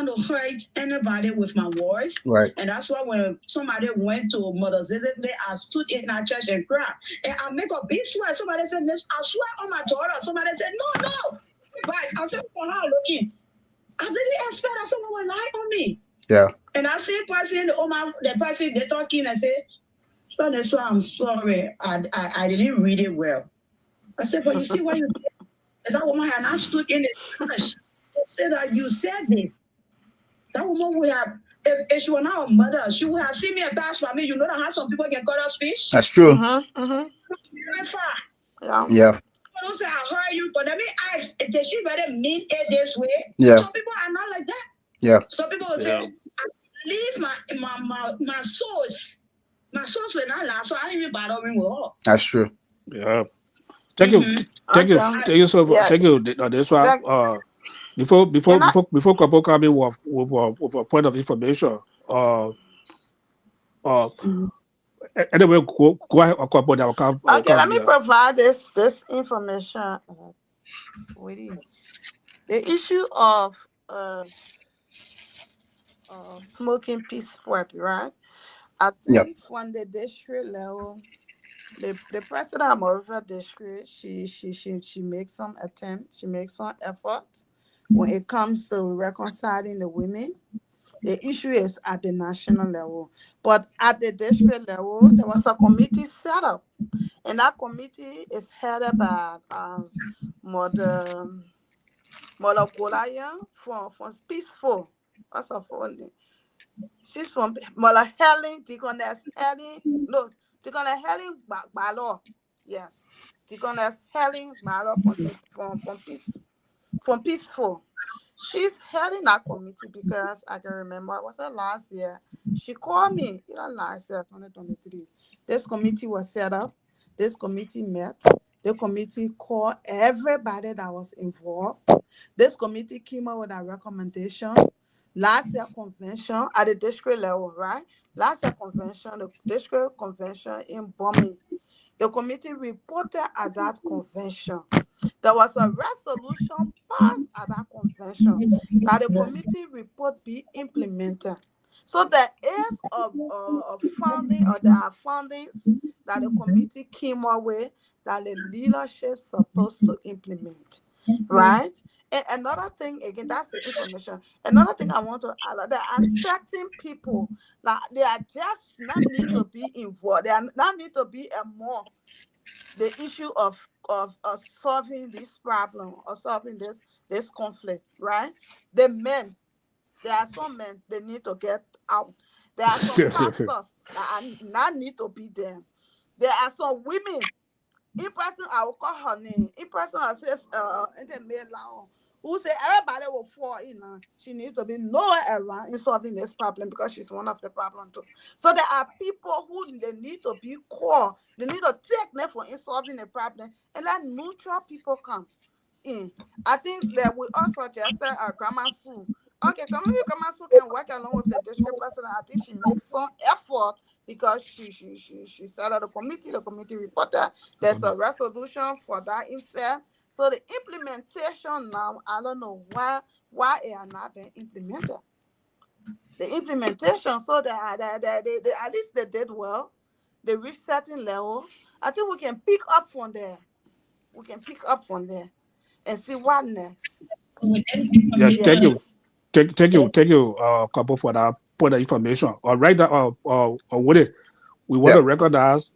to hurt anybody with my words. Right. And that's why when somebody went to Mother Zizek, I stood in our church and cried. And I make a big swear. Somebody said, I swear on my daughter. Somebody said, no. But I said, for how looking? I really expect that someone will lie on me. Yeah. And I see person, the person they talking and say, so that's why I'm sorry. I didn't read it well. I said, but you see what you did? That woman had not stood in the church. They said that you said it. That woman would have, if she were not a mother, she would have seen me and passed by me. You know that how some people can cut off speech? That's true. Very far. Yeah. Don't say I heard you, but let me ask, did she better mean it this way? Yeah. Some people are not like that. Yeah. Some people will say, I leave my source. My source will not last, so I didn't even bother me with all. That's true. Yeah. Thank you. Thank you so much. Thank you. That's why before couple coming with a point of information. Anyway, go ahead, couple that will come. Okay, let me provide this information with you. The issue of smoking peace prep, right? I think from the district level, the president of Monrovia district, she makes some attempt, she makes some effort when it comes to reconciling the women. The issue is at the national level, but at the district level, there was a committee set up, and that committee is headed by Mother Kolaya from Peaceful. What's her full name? She's from Mother Helen, Deaconess Helen. No, Deaconess Helen Balo. Yes, Deaconess Helen Balo from Peaceful. She's heading that committee because I can remember it was last year. She called me last year, 2023. This committee was set up. This committee met. The committee called everybody that was involved. This committee came up with a recommendation. Last year convention at the district level, right? Last year convention, the district convention in Bombay. The committee reported at that convention. There was a resolution passed at that convention that the committee report be implemented. So there is a funding, or there are fundings that the committee came up with that the leadership is supposed to implement, right? And another thing, again, that's the information. Another thing I want to add, there are certain people that they are just not need to be involved. They are not need to be more the issue of solving this problem or solving this conflict, right? The men, there are some men, they need to get out. There are some pastors that not need to be there. There are some women. In person, I will call her name. In person, I says, in the mail, who say everybody will fall in. She needs to be nowhere around in solving this problem because she's one of the problem too. So there are people who they need to be called. They need to take them for in solving the problem and let neutral people come in. I think that we also just said Grandma Sue. Okay, maybe Grandma Sue can work along with the district president. I think she makes some effort because she set up the committee. The committee reported there's a resolution for that in fair. So the implementation now, I don't know why it has not been implemented. The implementation, so that they at least they did well. They reached certain level. I think we can pick up from there. And see what next. Yeah, thank you. Thank you, couple, for that point of information. All right, Woody, we want to recognize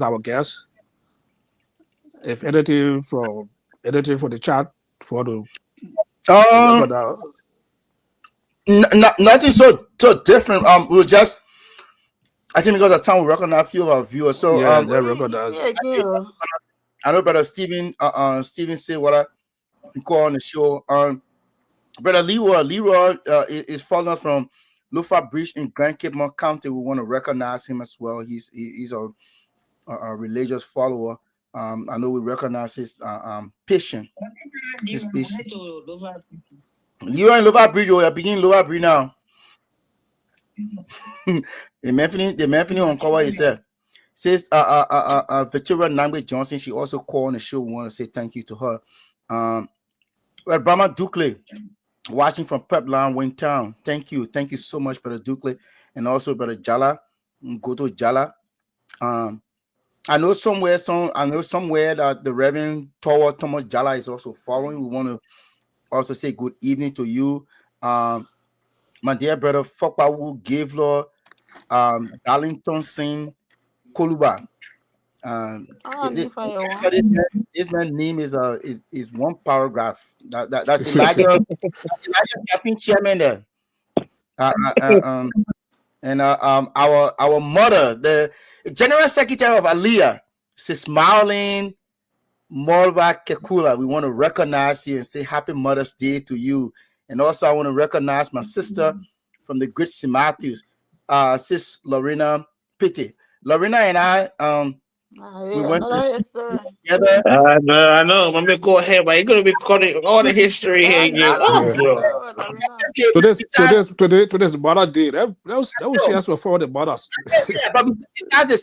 our guests. If anything from the chat for the nothing so different. We'll just I think because of time we recognize a few of our viewers. So Yeah, Oh, they it's recognize. here again. Oh. I know brother Steven said what I call on the show. Brother Leroy is following us from Lufa Bridge in Grand Cape Mount County. We want to recognize him as well. He's a religious follower. I know we recognize his patient. His patient. Leroy in Lufa Bridge, we are beginning Lufa Bridge now. The Anthony on cover himself. Says Victoria Nangbe Johnson. She also called on the show. We want to say thank you to her. Well, Brahma Dukley watching from Pepline, Wingtown. Thank you so much, Brother Dukley, and also Brother Jala, go to Jala. Um, I know somewhere that the Reverend Tower Thomas Jala is also following. We want to also say good evening to you, my dear brother Fokpawu Gavlor, Darlington Singh Koluba. Um, Ah, th- th- leave fire one. this man's name is one paragraph. That's Elijah camping chairman there. Uh, uh, uh, um, and our mother, the general secretary of Aliyah, Sis Marlene Morba Kekula. We want to recognize you and say happy Mother's Day to you. And also I want to recognize my sister from the Great St. Matthews, Sis Lorena Pitti. Lorena and I Ah, we yeah, went to another history. together. I know. Let me go ahead, but you're gonna be calling all the history here. Ah, Yeah. another Oh, Yeah. bro. history with Lorena. Okay, besides Today's Mother Day. That was she asked for the mothers. yeah, but besides the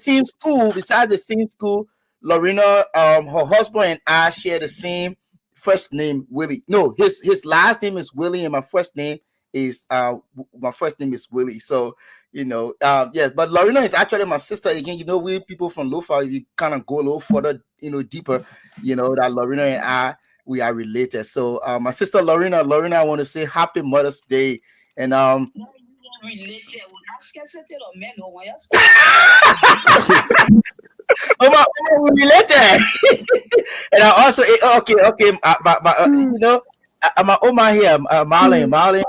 same school, Lorena, her husband and I share the same first name, Willie. No, his last name is Willie, and my first name is Willie. So yeah. But Lorena is actually my sister. Again, we people from Lofa. If you kind of go a little further, deeper, that Lorena and I we are related. So my sister Lorena, I want to say Happy Mother's Day, and Oh my, we related. And I also okay. My Oma here, Marlon.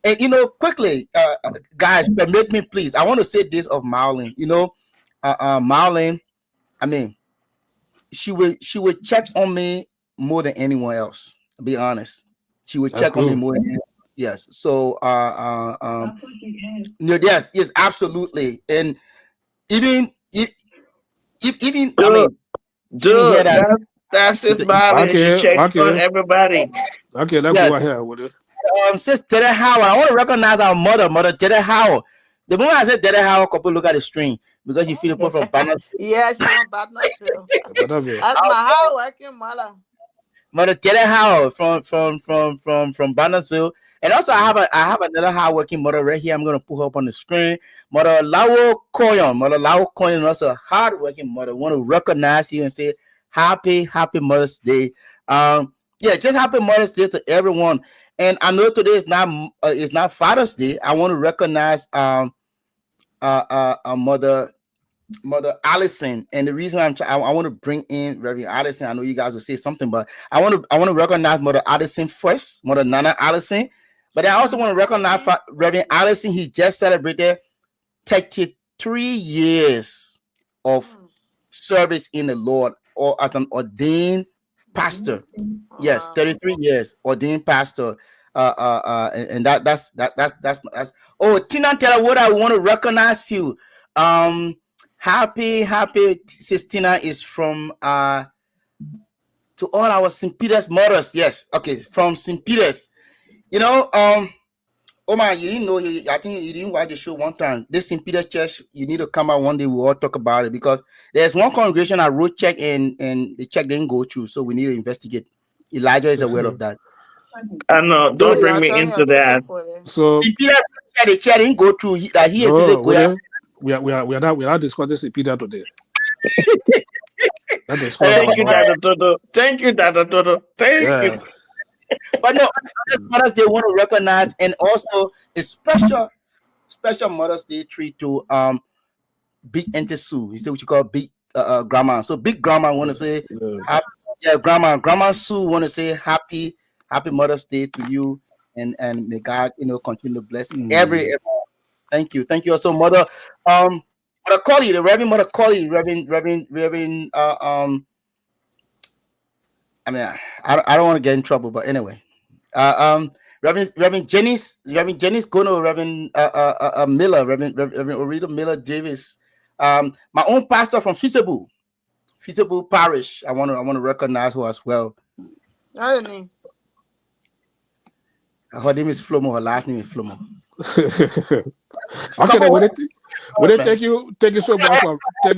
And quickly, guys, permit me, please. I want to say this of Marlon. Marlon. I mean, she would check on me more than anyone else. To be honest, she would That's check on me good. more than anyone else. Yes. So, no, yes, absolutely. And even even I Dude, mean, she didn't hear dude, that. that's it, The Molly. She Okay, checks on okay, everybody. okay. Let's yes, go ahead with it. Sis Dede Howard. I want to recognize our mother Dede Howard. The moment I said Dede Howard, couple look at the screen because you feel the put from banner. Yeah, she from Badnasville. Mother Day. That's my hard working mother. Mother Dede Howard from Bannersville. And also I have another hardworking mother right here. I'm gonna put her up on the screen. Mother Lawo Koyon. Mother Lawo Koyon, also a hardworking mother. Want to recognize you and say happy Mother's Day. Yeah, just happy Mother's Day to everyone. And I know today is not Father's Day. I want to recognize Mother Allison, and the reason I want to bring in Reverend Allison. I know you guys will say something, but I want to recognize Mother Allison first, Mother Nana Allison. But I also want to recognize Reverend Allison. He just celebrated 33 years of service in the Lord, or as an ordained pastor. Oh, Yes, wow. 33 years ordained pastor. And that's. Oh, Tina Taylor, what I want to recognize you. Happy Sis Tina is from to all our St. Peter's mothers. Yes, okay, from St. Peter's. Oh man, you didn't know. I think you didn't watch the show one time. This St. Peter Church, you need to come out one day. We'll all talk about it because there's one congregation I wrote check and the check didn't go through, so we need to investigate. Elijah is aware of that. I know. So Don't bring you're me trying into to check that. for it. So St. Peter, the check didn't go through. He is no, go out. we are not discussing St. Peter today. Let's discuss Thank our you, mother. Dada Dodo. Thank you, Dada Dodo. Thank you. Yeah. But no, mothers they want to recognize, and also a special Mother's Day treat to Big Auntie Sue. You see what you call big grandma. So big grandma want to say Yeah. happy, yeah, grandma Sue want to say happy Mother's Day to you, and may God continue to bless Mm. every. Thank you also, mother. Um, Mother Colley, the Reverend Mother Colley, Reverend. I mean, I don't want to get in trouble, but anyway, Reverend Jennings Gono, Reverend Miller, Reverend Orita Miller Davis, my own pastor from Feasible Parish. I want to recognize her as well. What's your name? Her name is Flomo. Her last name is Flomo. Okay, Come then on, we did man. thank you so much for thank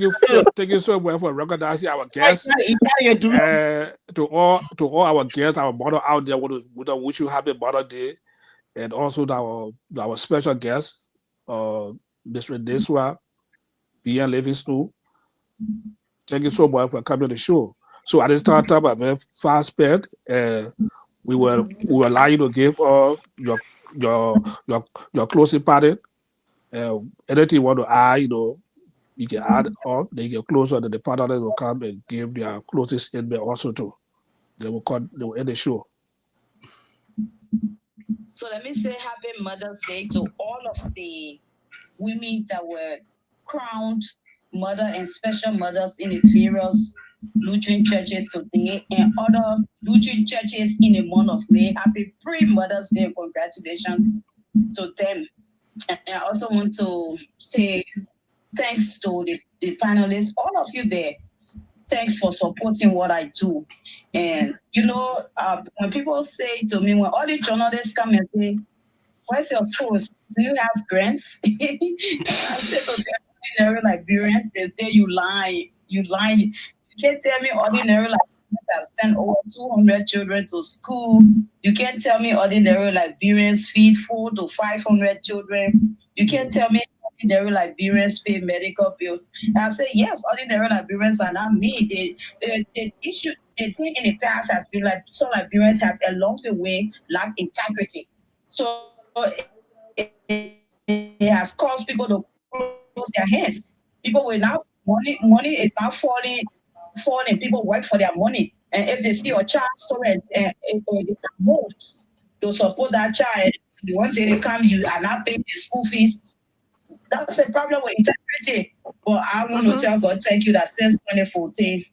you so much for recognizing our guests. To all our guests, our mother out there, we wish you happy Mother Day, and also our special guest, Mr. Deswa, Beyan-Livingstone. Thank you so much for coming on the show. So at this time, I'm very fast spent. We will allow you to give your your closing party. Anything you want to add, you can add on. Then you can close on. The partner will come and give their closing statement also too. They will end the show. So let me say happy Mother's Day to all of the women that were crowned mother and special mothers in the various Lutheran churches today and other Lutheran churches in the month of May. Happy pre-Mother's Day. Congratulations to them. And I also want to say thanks to the panelists, all of you there. Thanks for supporting what I do. And, when people say to me, when all the journalists come and say, where's your post? Do you have grants? I say to them, ordinary Liberians, they say you lie. You lie. You can't tell me ordinary Liberians have sent over 200 children to school. You can't tell me ordinary Liberians feed 400 to 500 children. You can't tell me ordinary Liberians pay medical bills. And I say, yes, ordinary Liberians are not me. The issue, the thing in the past has been like some Liberians have along the way lacked integrity. So it has caused people to close their hands. People will now money is now falling. People work for their money, and if they see a child story or they are moved to support that child, you want to come, you are not paying the school fees. That's a problem with integrity. But I want to tell God, thank you that since 2014,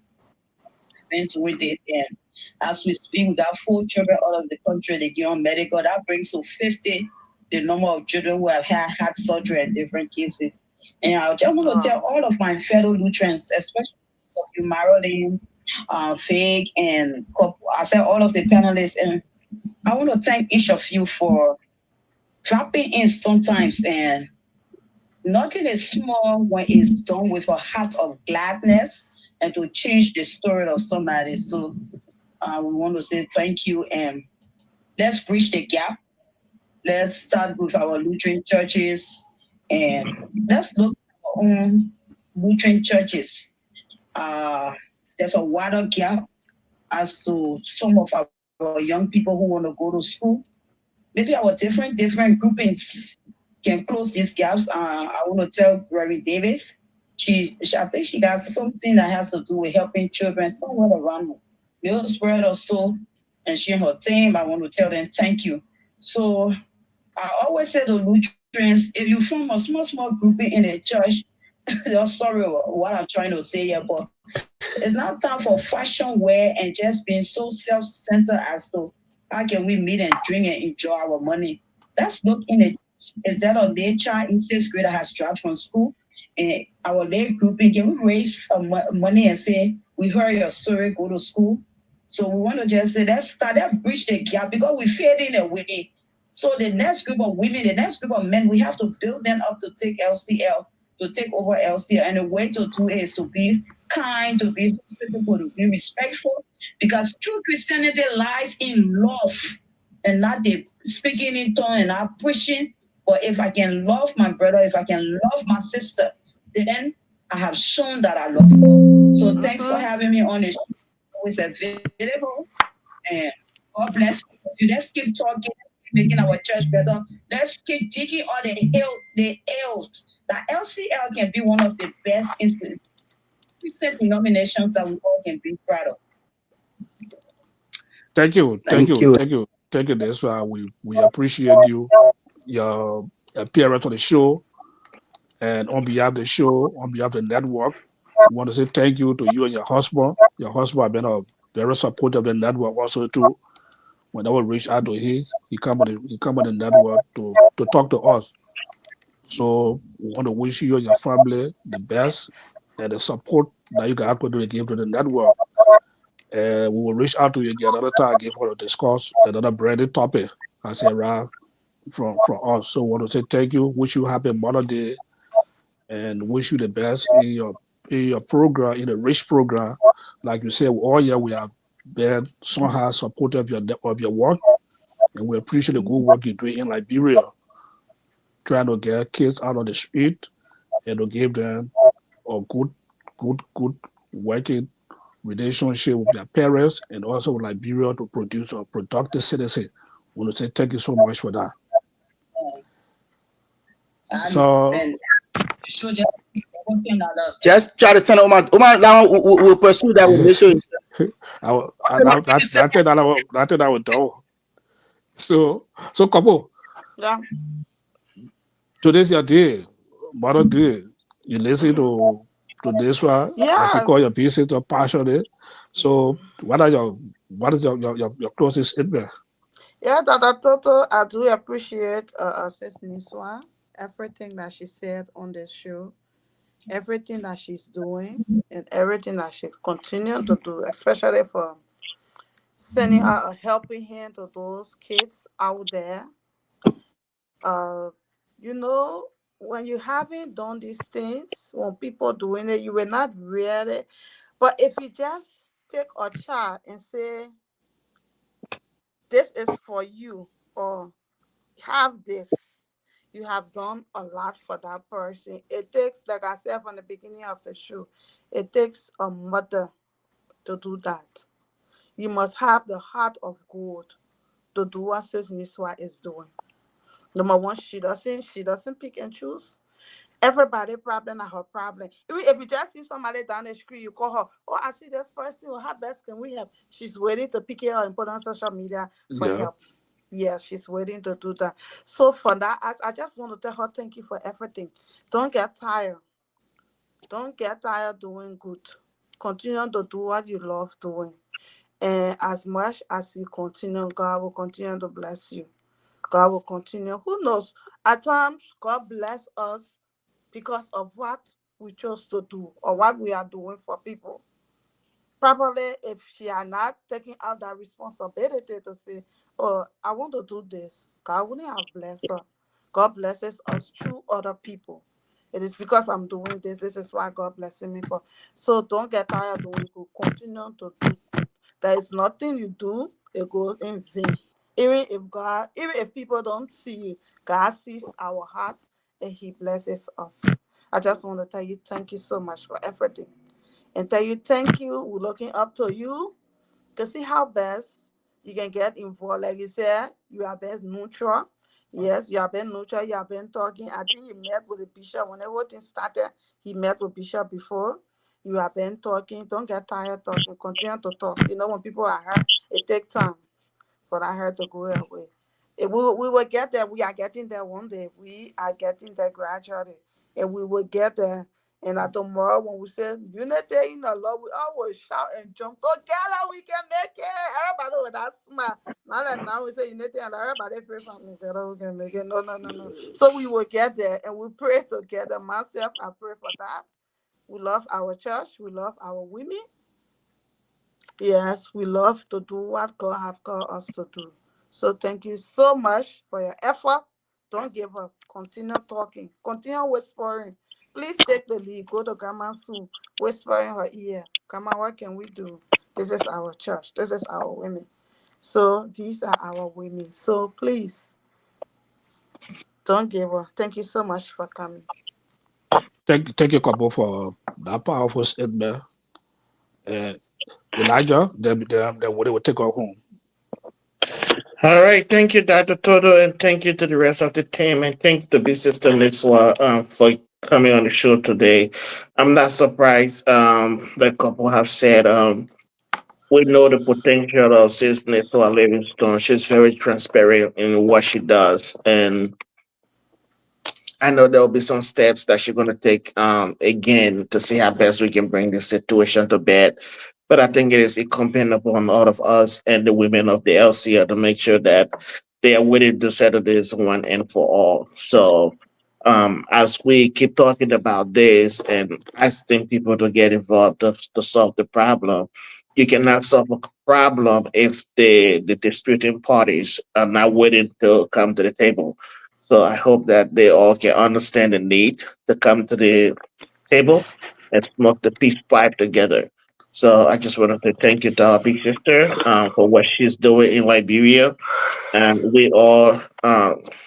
been to it, and as we speak, we got 4 children out of the country. They get on medical. That brings to 50 the number of children who have had heart surgery in different cases. And I just want to tell all of my fellow Lutherans, especially of you, Marilyn, Fake, and I said all of the panelists, and I want to thank each of you for dropping in sometimes. And nothing is small when it's done with a heart of gladness and to change the story of somebody. So we want to say thank you, and let's bridge the gap. Let's start with our Lutheran churches, and let's look at our own Lutheran churches. There's a wider gap as to some of our young people who want to go to school. Maybe our different groupings can close these gaps. I want to tell Reverend Davis, I think she got something that has to do with helping children somewhere around Middlesbrough or so, and she and her team. I want to tell them thank you. So I always say to Lutherans, if you form a small grouping in a church, you're sorry what I'm trying to say here, but it's not time for fashion wear and just being so self-centered as to how can we meet and drink and enjoy our money. Let's look in it. Is that a lay child in 6th grade that has dropped from school? And our lay grouping, can we raise some money and say, we heard your story, go to school? So we want to just say, let's start, let's bridge the gap because we're fading away. So the next group of women, the next group of men, we have to build them up to take LCL, to take over LCL. And the way to do it is to be kind, to be hospitable, to be respectful, because true Christianity lies in love and not the speaking in tongues and not pushing. But if I can love my brother, if I can love my sister, then I have shown that I love God. So thanks for having me on the show. Always available. And God bless you. Let's keep talking, making our church better. Let's keep digging all the ills. That LCL can be one of the best Christian denominations that we all can be proud of. Thank you. That's why we appreciate you, your appearance on the show. And on behalf of the show, on behalf of the network, we want to say thank you to you and your husband. Your husband have been a very supportive of the network also too. Whenever we reach out to him, he come on the network to talk to us. So we want to wish you and your family the best and the support that you can actually give to the network. And we will reach out to you again another time again for to discuss another branded topic. I say around from us. So we want to say thank you, wish you happy Mother Day, and wish you the best in your program, in the rich program. Like you said, all year we have been somehow supportive of your work, and we appreciate the good work you're doing in Liberia, trying to get kids out of the street and to give them a good working relationship with their parents and also with Liberia to produce a productive citizen. I want to say thank you so much for that. So And show just working on us. Just try to send Oman. Oman now will pursue that. Will make sure. I think that I would do. So couple, Yeah. today's your day, Mother Day. You listen to this one as you call Yes. your business or passionate. So what is your closest statement? Yeah, that Toto, I do appreciate Sis Niswa, everything that she said on the show, everything that she's doing, and everything that she continue to do, especially for sending out a helping hand to those kids out there. Uh, you know, when you haven't done these things, when people doing it, you will not really. But if you just take a child and say, "This is for you," or "Have this," you have done a lot for that person. It takes, like I said from the beginning of the show, it takes a mother to do that. You must have the heart of gold to do what Sis Miswa is doing. Number one, she doesn't pick and choose. Everybody problem are her problem. Even if you just see somebody down the street, you call her, "Oh, I see this person. How best can we help?" She's waiting to pick it up and put on social media for Yeah. help. Yeah, she's waiting to do that. So for that, I just want to tell her thank you for everything. Don't get tired. Don't get tired doing good. Continue to do what you love doing. And as much as you continue, God will continue to bless you. God will continue. Who knows? At times, God bless us because of what we chose to do or what we are doing for people. Probably if she had not taken out that responsibility to say, "Oh, I want to do this," God wouldn't have blessed her. God blesses us through other people. It is because I'm doing this. This is why God blessing me for. So don't get tired doing good. Continue to do good. There is nothing you do, it goes in vain. Even if people don't see you, God sees our hearts and He blesses us. I just want to tell you thank you so much for everything and tell you thank you. We're looking up to you to see how best you can get involved. Like you said, you are best neutral. Yes, you have been neutral. You have been talking. I think you met with the bishop when everything started. He met with bishop before. You have been talking. Don't get tired talking. Continue to talk. You know, when people are hurt, it takes time for that hurt to go away. We will get there. We are getting there one day. We are getting there gradually. And we will get there. And at tomorrow, when we say unity in the Lord, we always shout and jump. Together we can make it. Everybody with that smile. Not that now we say unity and everybody pray for me. Together we can make it. No, no, no, no. So we will get there and we pray together. Myself, I pray for that. We love our church. We love our women. Yes, we love to do what God have called us to do. So thank you so much for your effort. Don't give up. Continue talking. Continue whispering. Please take the lead. Go to Grandma Sue. Whisper in her ear. Grandma, what can we do? This is our church. This is our women. So these are our women. So please don't give up. Thank you so much for coming. Thank you, couple, for that powerful statement. And Elijah, then what they will take her home. All right, thank you, Dr. Toto, and thank you to the rest of the team, and thank you to Big Sister Niswa for coming on the show today. I'm not surprised the couple have said we know the potential of Sis Niswa Livingstone. She's very transparent in what she does, and I know there will be some steps that she's going to take again to see how best we can bring this situation to bed. But I think it is incumbent upon all of us and the women of the LCL to make sure that they are willing to settle this one and for all. So, as we keep talking about this and asking people to get involved to solve the problem, you cannot solve a problem if the disputing parties are not willing to come to the table. So I hope that they all can understand the need to come to the table and smoke the peace pipe together. So I just want to say thank you to our big sister for what she's doing in Liberia. And we all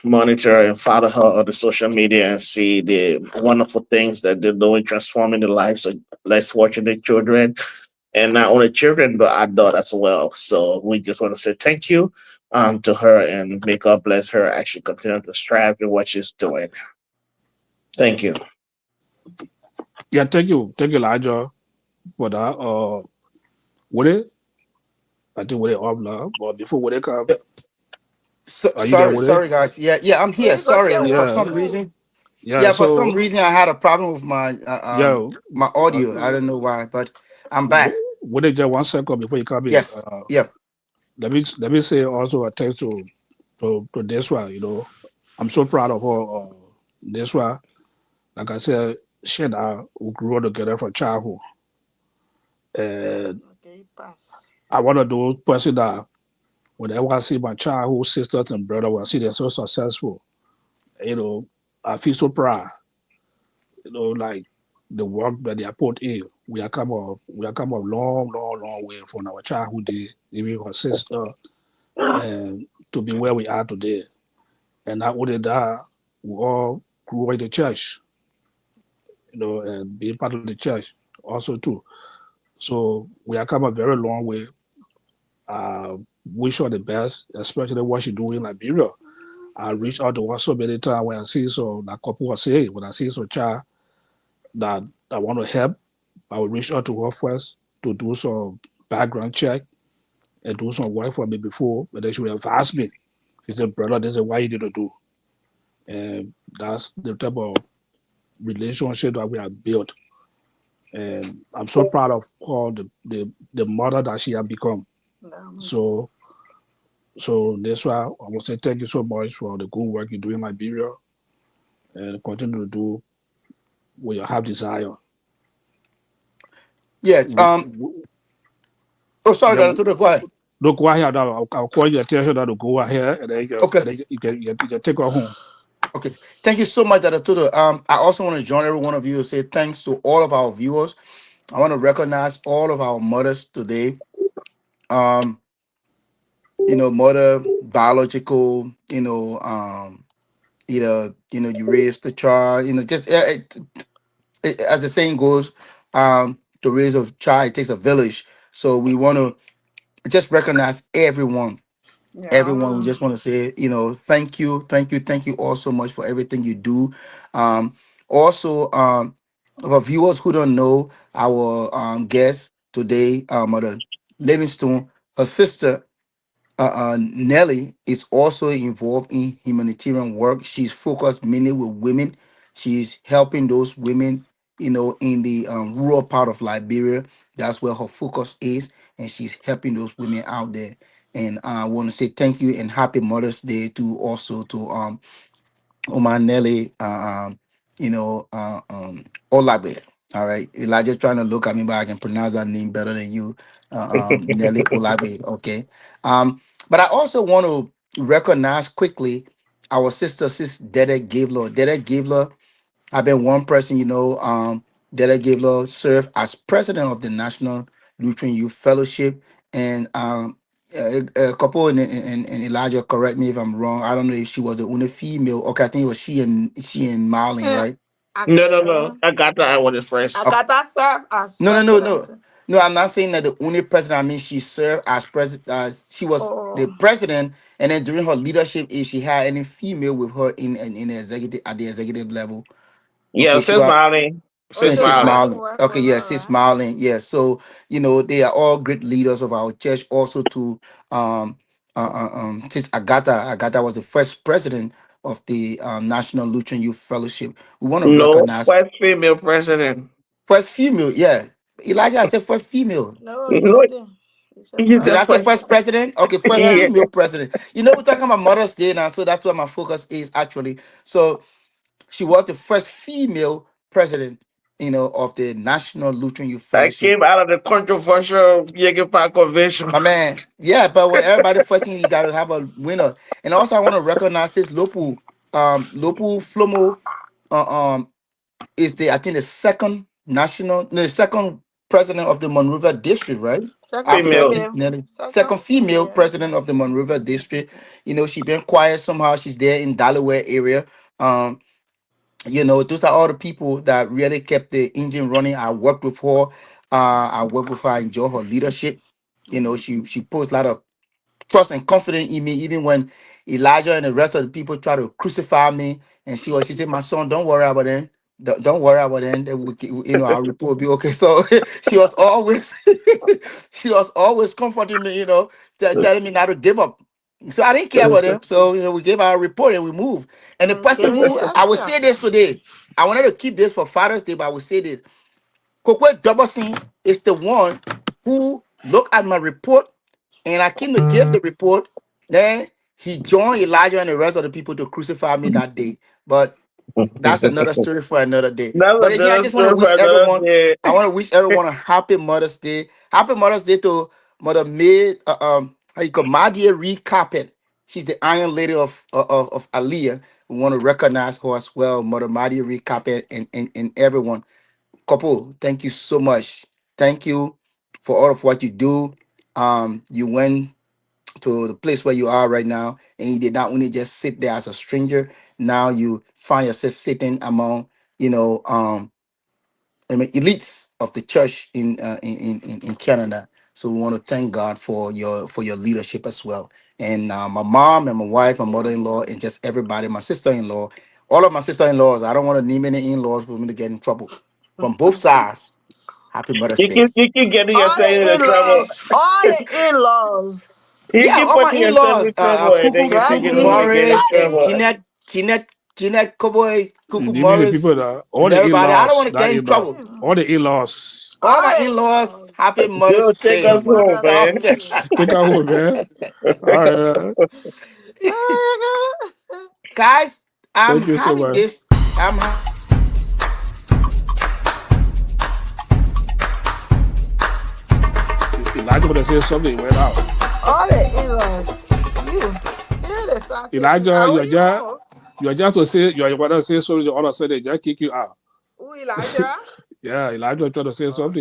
monitor and follow her on the social media and see the wonderful things that they're doing, transforming the lives of less fortunate children, and not only children but adults as well. So we just want to say thank you to her and may God bless her as she continues to strive in what she's doing. Thank you. Yeah, thank you, Elijah, for that. Would it? I think would it up now, but before would it come? So, Are you there? Would it? sorry, guys. Yeah, I'm here. We go Sorry, to for work some Yeah, too. reason. yeah. Yeah, for some So reason I had a problem with yeah, my audio. I don't know why, but I'm back. would it just 1 second before you come in? Yes. Yeah. Let me say also a thanks to this one. I'm so proud of her. This one, like I said, she and I we grew up together from childhood, and Okay, pass. I one of those person that whenever I see my childhood sisters and brother, when I see they're so successful, you know, I feel so proud. Like the work that they are put in. We are come a long, long, long way from our childhood day, even our sister, and to be where we are today. And not only that, we all grew in the church, and being part of the church also too. So we have come a very long way. Uh, Wish her the best, especially what she do in Liberia. I reach out to her so many times when I see so like couple was saying, when I see so child that I want to help, I will reach out to her first to do some background check and do some work for me before, but then she will advise me. She said, brother, this is what you need to do. And that's the type of relationship that we have built. And I'm so proud of her, the mother that she has become. So so that's why I want to say thank you so much for the good work you do in Liberia and continue to do what you have desire. Yes. Oh, sorry, Yeah, Dr. Tudo, go ahead. look, go ahead. I'll call your attention that to go ahead and then Okay. you can take her home. Okay. Thank you so much, Dr. Tudo. I also want to join every one of you to say thanks to all of our viewers. I want to recognize all of our mothers today. Um, mother, biological, you raised the child, just as the saying goes, to raise a child, it takes a village. So we want to just recognize everyone. We Yeah. just want to say, thank you, thank you, thank you all so much for everything you do. Also, for viewers who don't know our guest today, Mother Livingstone, her sister Nellie is also involved in humanitarian work. She's focused mainly with women. She's helping those women, in the rural part of Liberia. That's where her focus is, and she's helping those women out there. And I want to say thank you and happy Mother's Day to also to Omanele, Olabe. All right, Elijah trying to look at me, but I can pronounce that name better than you, Nelly Olabe. Okay, but I also want to recognize quickly our sis Dede Gavler. Dede Gavler I've been one person, that gave law served as president of the National Lutheran Youth Fellowship, and a couple and Elijah, correct me if I'm wrong. I don't know if she was the only female. Okay, I think it was she and Marlene, Eh, right? No, no, no. I got that. I was the first. Agatha served as No, no, no, president. no. No, I'm not saying that the only president. I mean, she served as president. She was the Oh, president, and then during her leadership, if she had any female with her in the executive at the executive level, Yeah, okay, she sis was. Molly. oh, Sis And so she's you Molly. got to smiling. work Okay, with yes, her, she's right? smiling. Yes, so they are all great leaders of our church. Also, to since Agatha was the first president of the National Lutheran Youth Fellowship. We want to No, recognize first female president. first female. Yeah, Elijah, I said first female. No, you No, didn't. It's your he's Did the I first. say first. first president? Okay, first Yeah. Yeah. female president. You know, we're talking about Mother's Day now, so that's where my focus is actually. So she was the first female president, of the National Lutheran Youth I Fellowship. came out of the controversial Yankee Park convention. My man, yeah, but when everybody fighting, you gotta have a winner. And also, I want to recognize this Lopu Flomo, uh, um, is the I think the second the second president of the Monrovia district, right? Second After Female. Sis female. Nelly, Second second female female. president of the Monrovia district. She been quiet somehow. She's there in Delaware area. Um, those are all the people that really kept the engine running. I worked with her. I worked with her. I enjoy her leadership. She puts a lot of trust and confidence in me, even when Elijah and the rest of the people try to crucify me. And she said, "My son, don't worry about it. Don't worry about it. That our report will be okay." So she was always she was always comforting me, telling me not to give up. So I didn't care about them. So we gave our report and we moved. And the person Okay, who I yes, will sir. say this today, I wanted to keep this for Father's Day, but I will say this. Kokwe Double is the one who looked at my report and I came to give the report. Then he joined Elijah and the rest of the people to crucify me that day. But that's another story for another day. That's But again, I another just want to story for wish another everyone. day. I want to wish everyone a happy Mother's Day. Happy Mother's Day to Mother May. How you call Madia Reed Carpet. She's the Iron Lady of Aliyah. We want to recognize her as well, Mother Madia Reed Carpet, and everyone. Couple, thank you so much. Thank you for all of what you do. You went to the place where you are right now, and you did not only just sit there as a stranger. Now you find yourself sitting among, elites of the church in Canada. So we want to thank God for your leadership as well. And my mom and my wife, my mother-in-law, and just everybody, my sister-in-law, all of my sister-in-laws. I don't want to name any in-laws for me to get in trouble from both sides. Happy Mother's You Day. keep you keep getting All yourself the into trouble. in-laws. All the You in-laws. Yeah, keep all my putting yourself in in-laws, trouble, and then Kuku, you Yeah, think Kuku it's gonna Jiggy. get in Morris, Yeah, and trouble. Jiggy. Jeanette Cowboy, You Kuku dealing with Morris, people that all and the everybody. I don't in-laws, want to that get in in-law, trouble. Mm. all the in-laws. All All my the in-laws, happy in-laws. Mother's Joe, take Happy us Day. home, Mother's man. Okay. Day. Take out home, man. All right. Oh, my God. Guys, I'm Thank you so having much. this. I'm having this Elijah would have said something, he went out. All the in-laws. You the sarcasm. Elijah, Now, where you go? you're just to say, you're going to say something, all of a sudden they just kick you out. Who, Elijah? Yeah, Elijah tried to say something.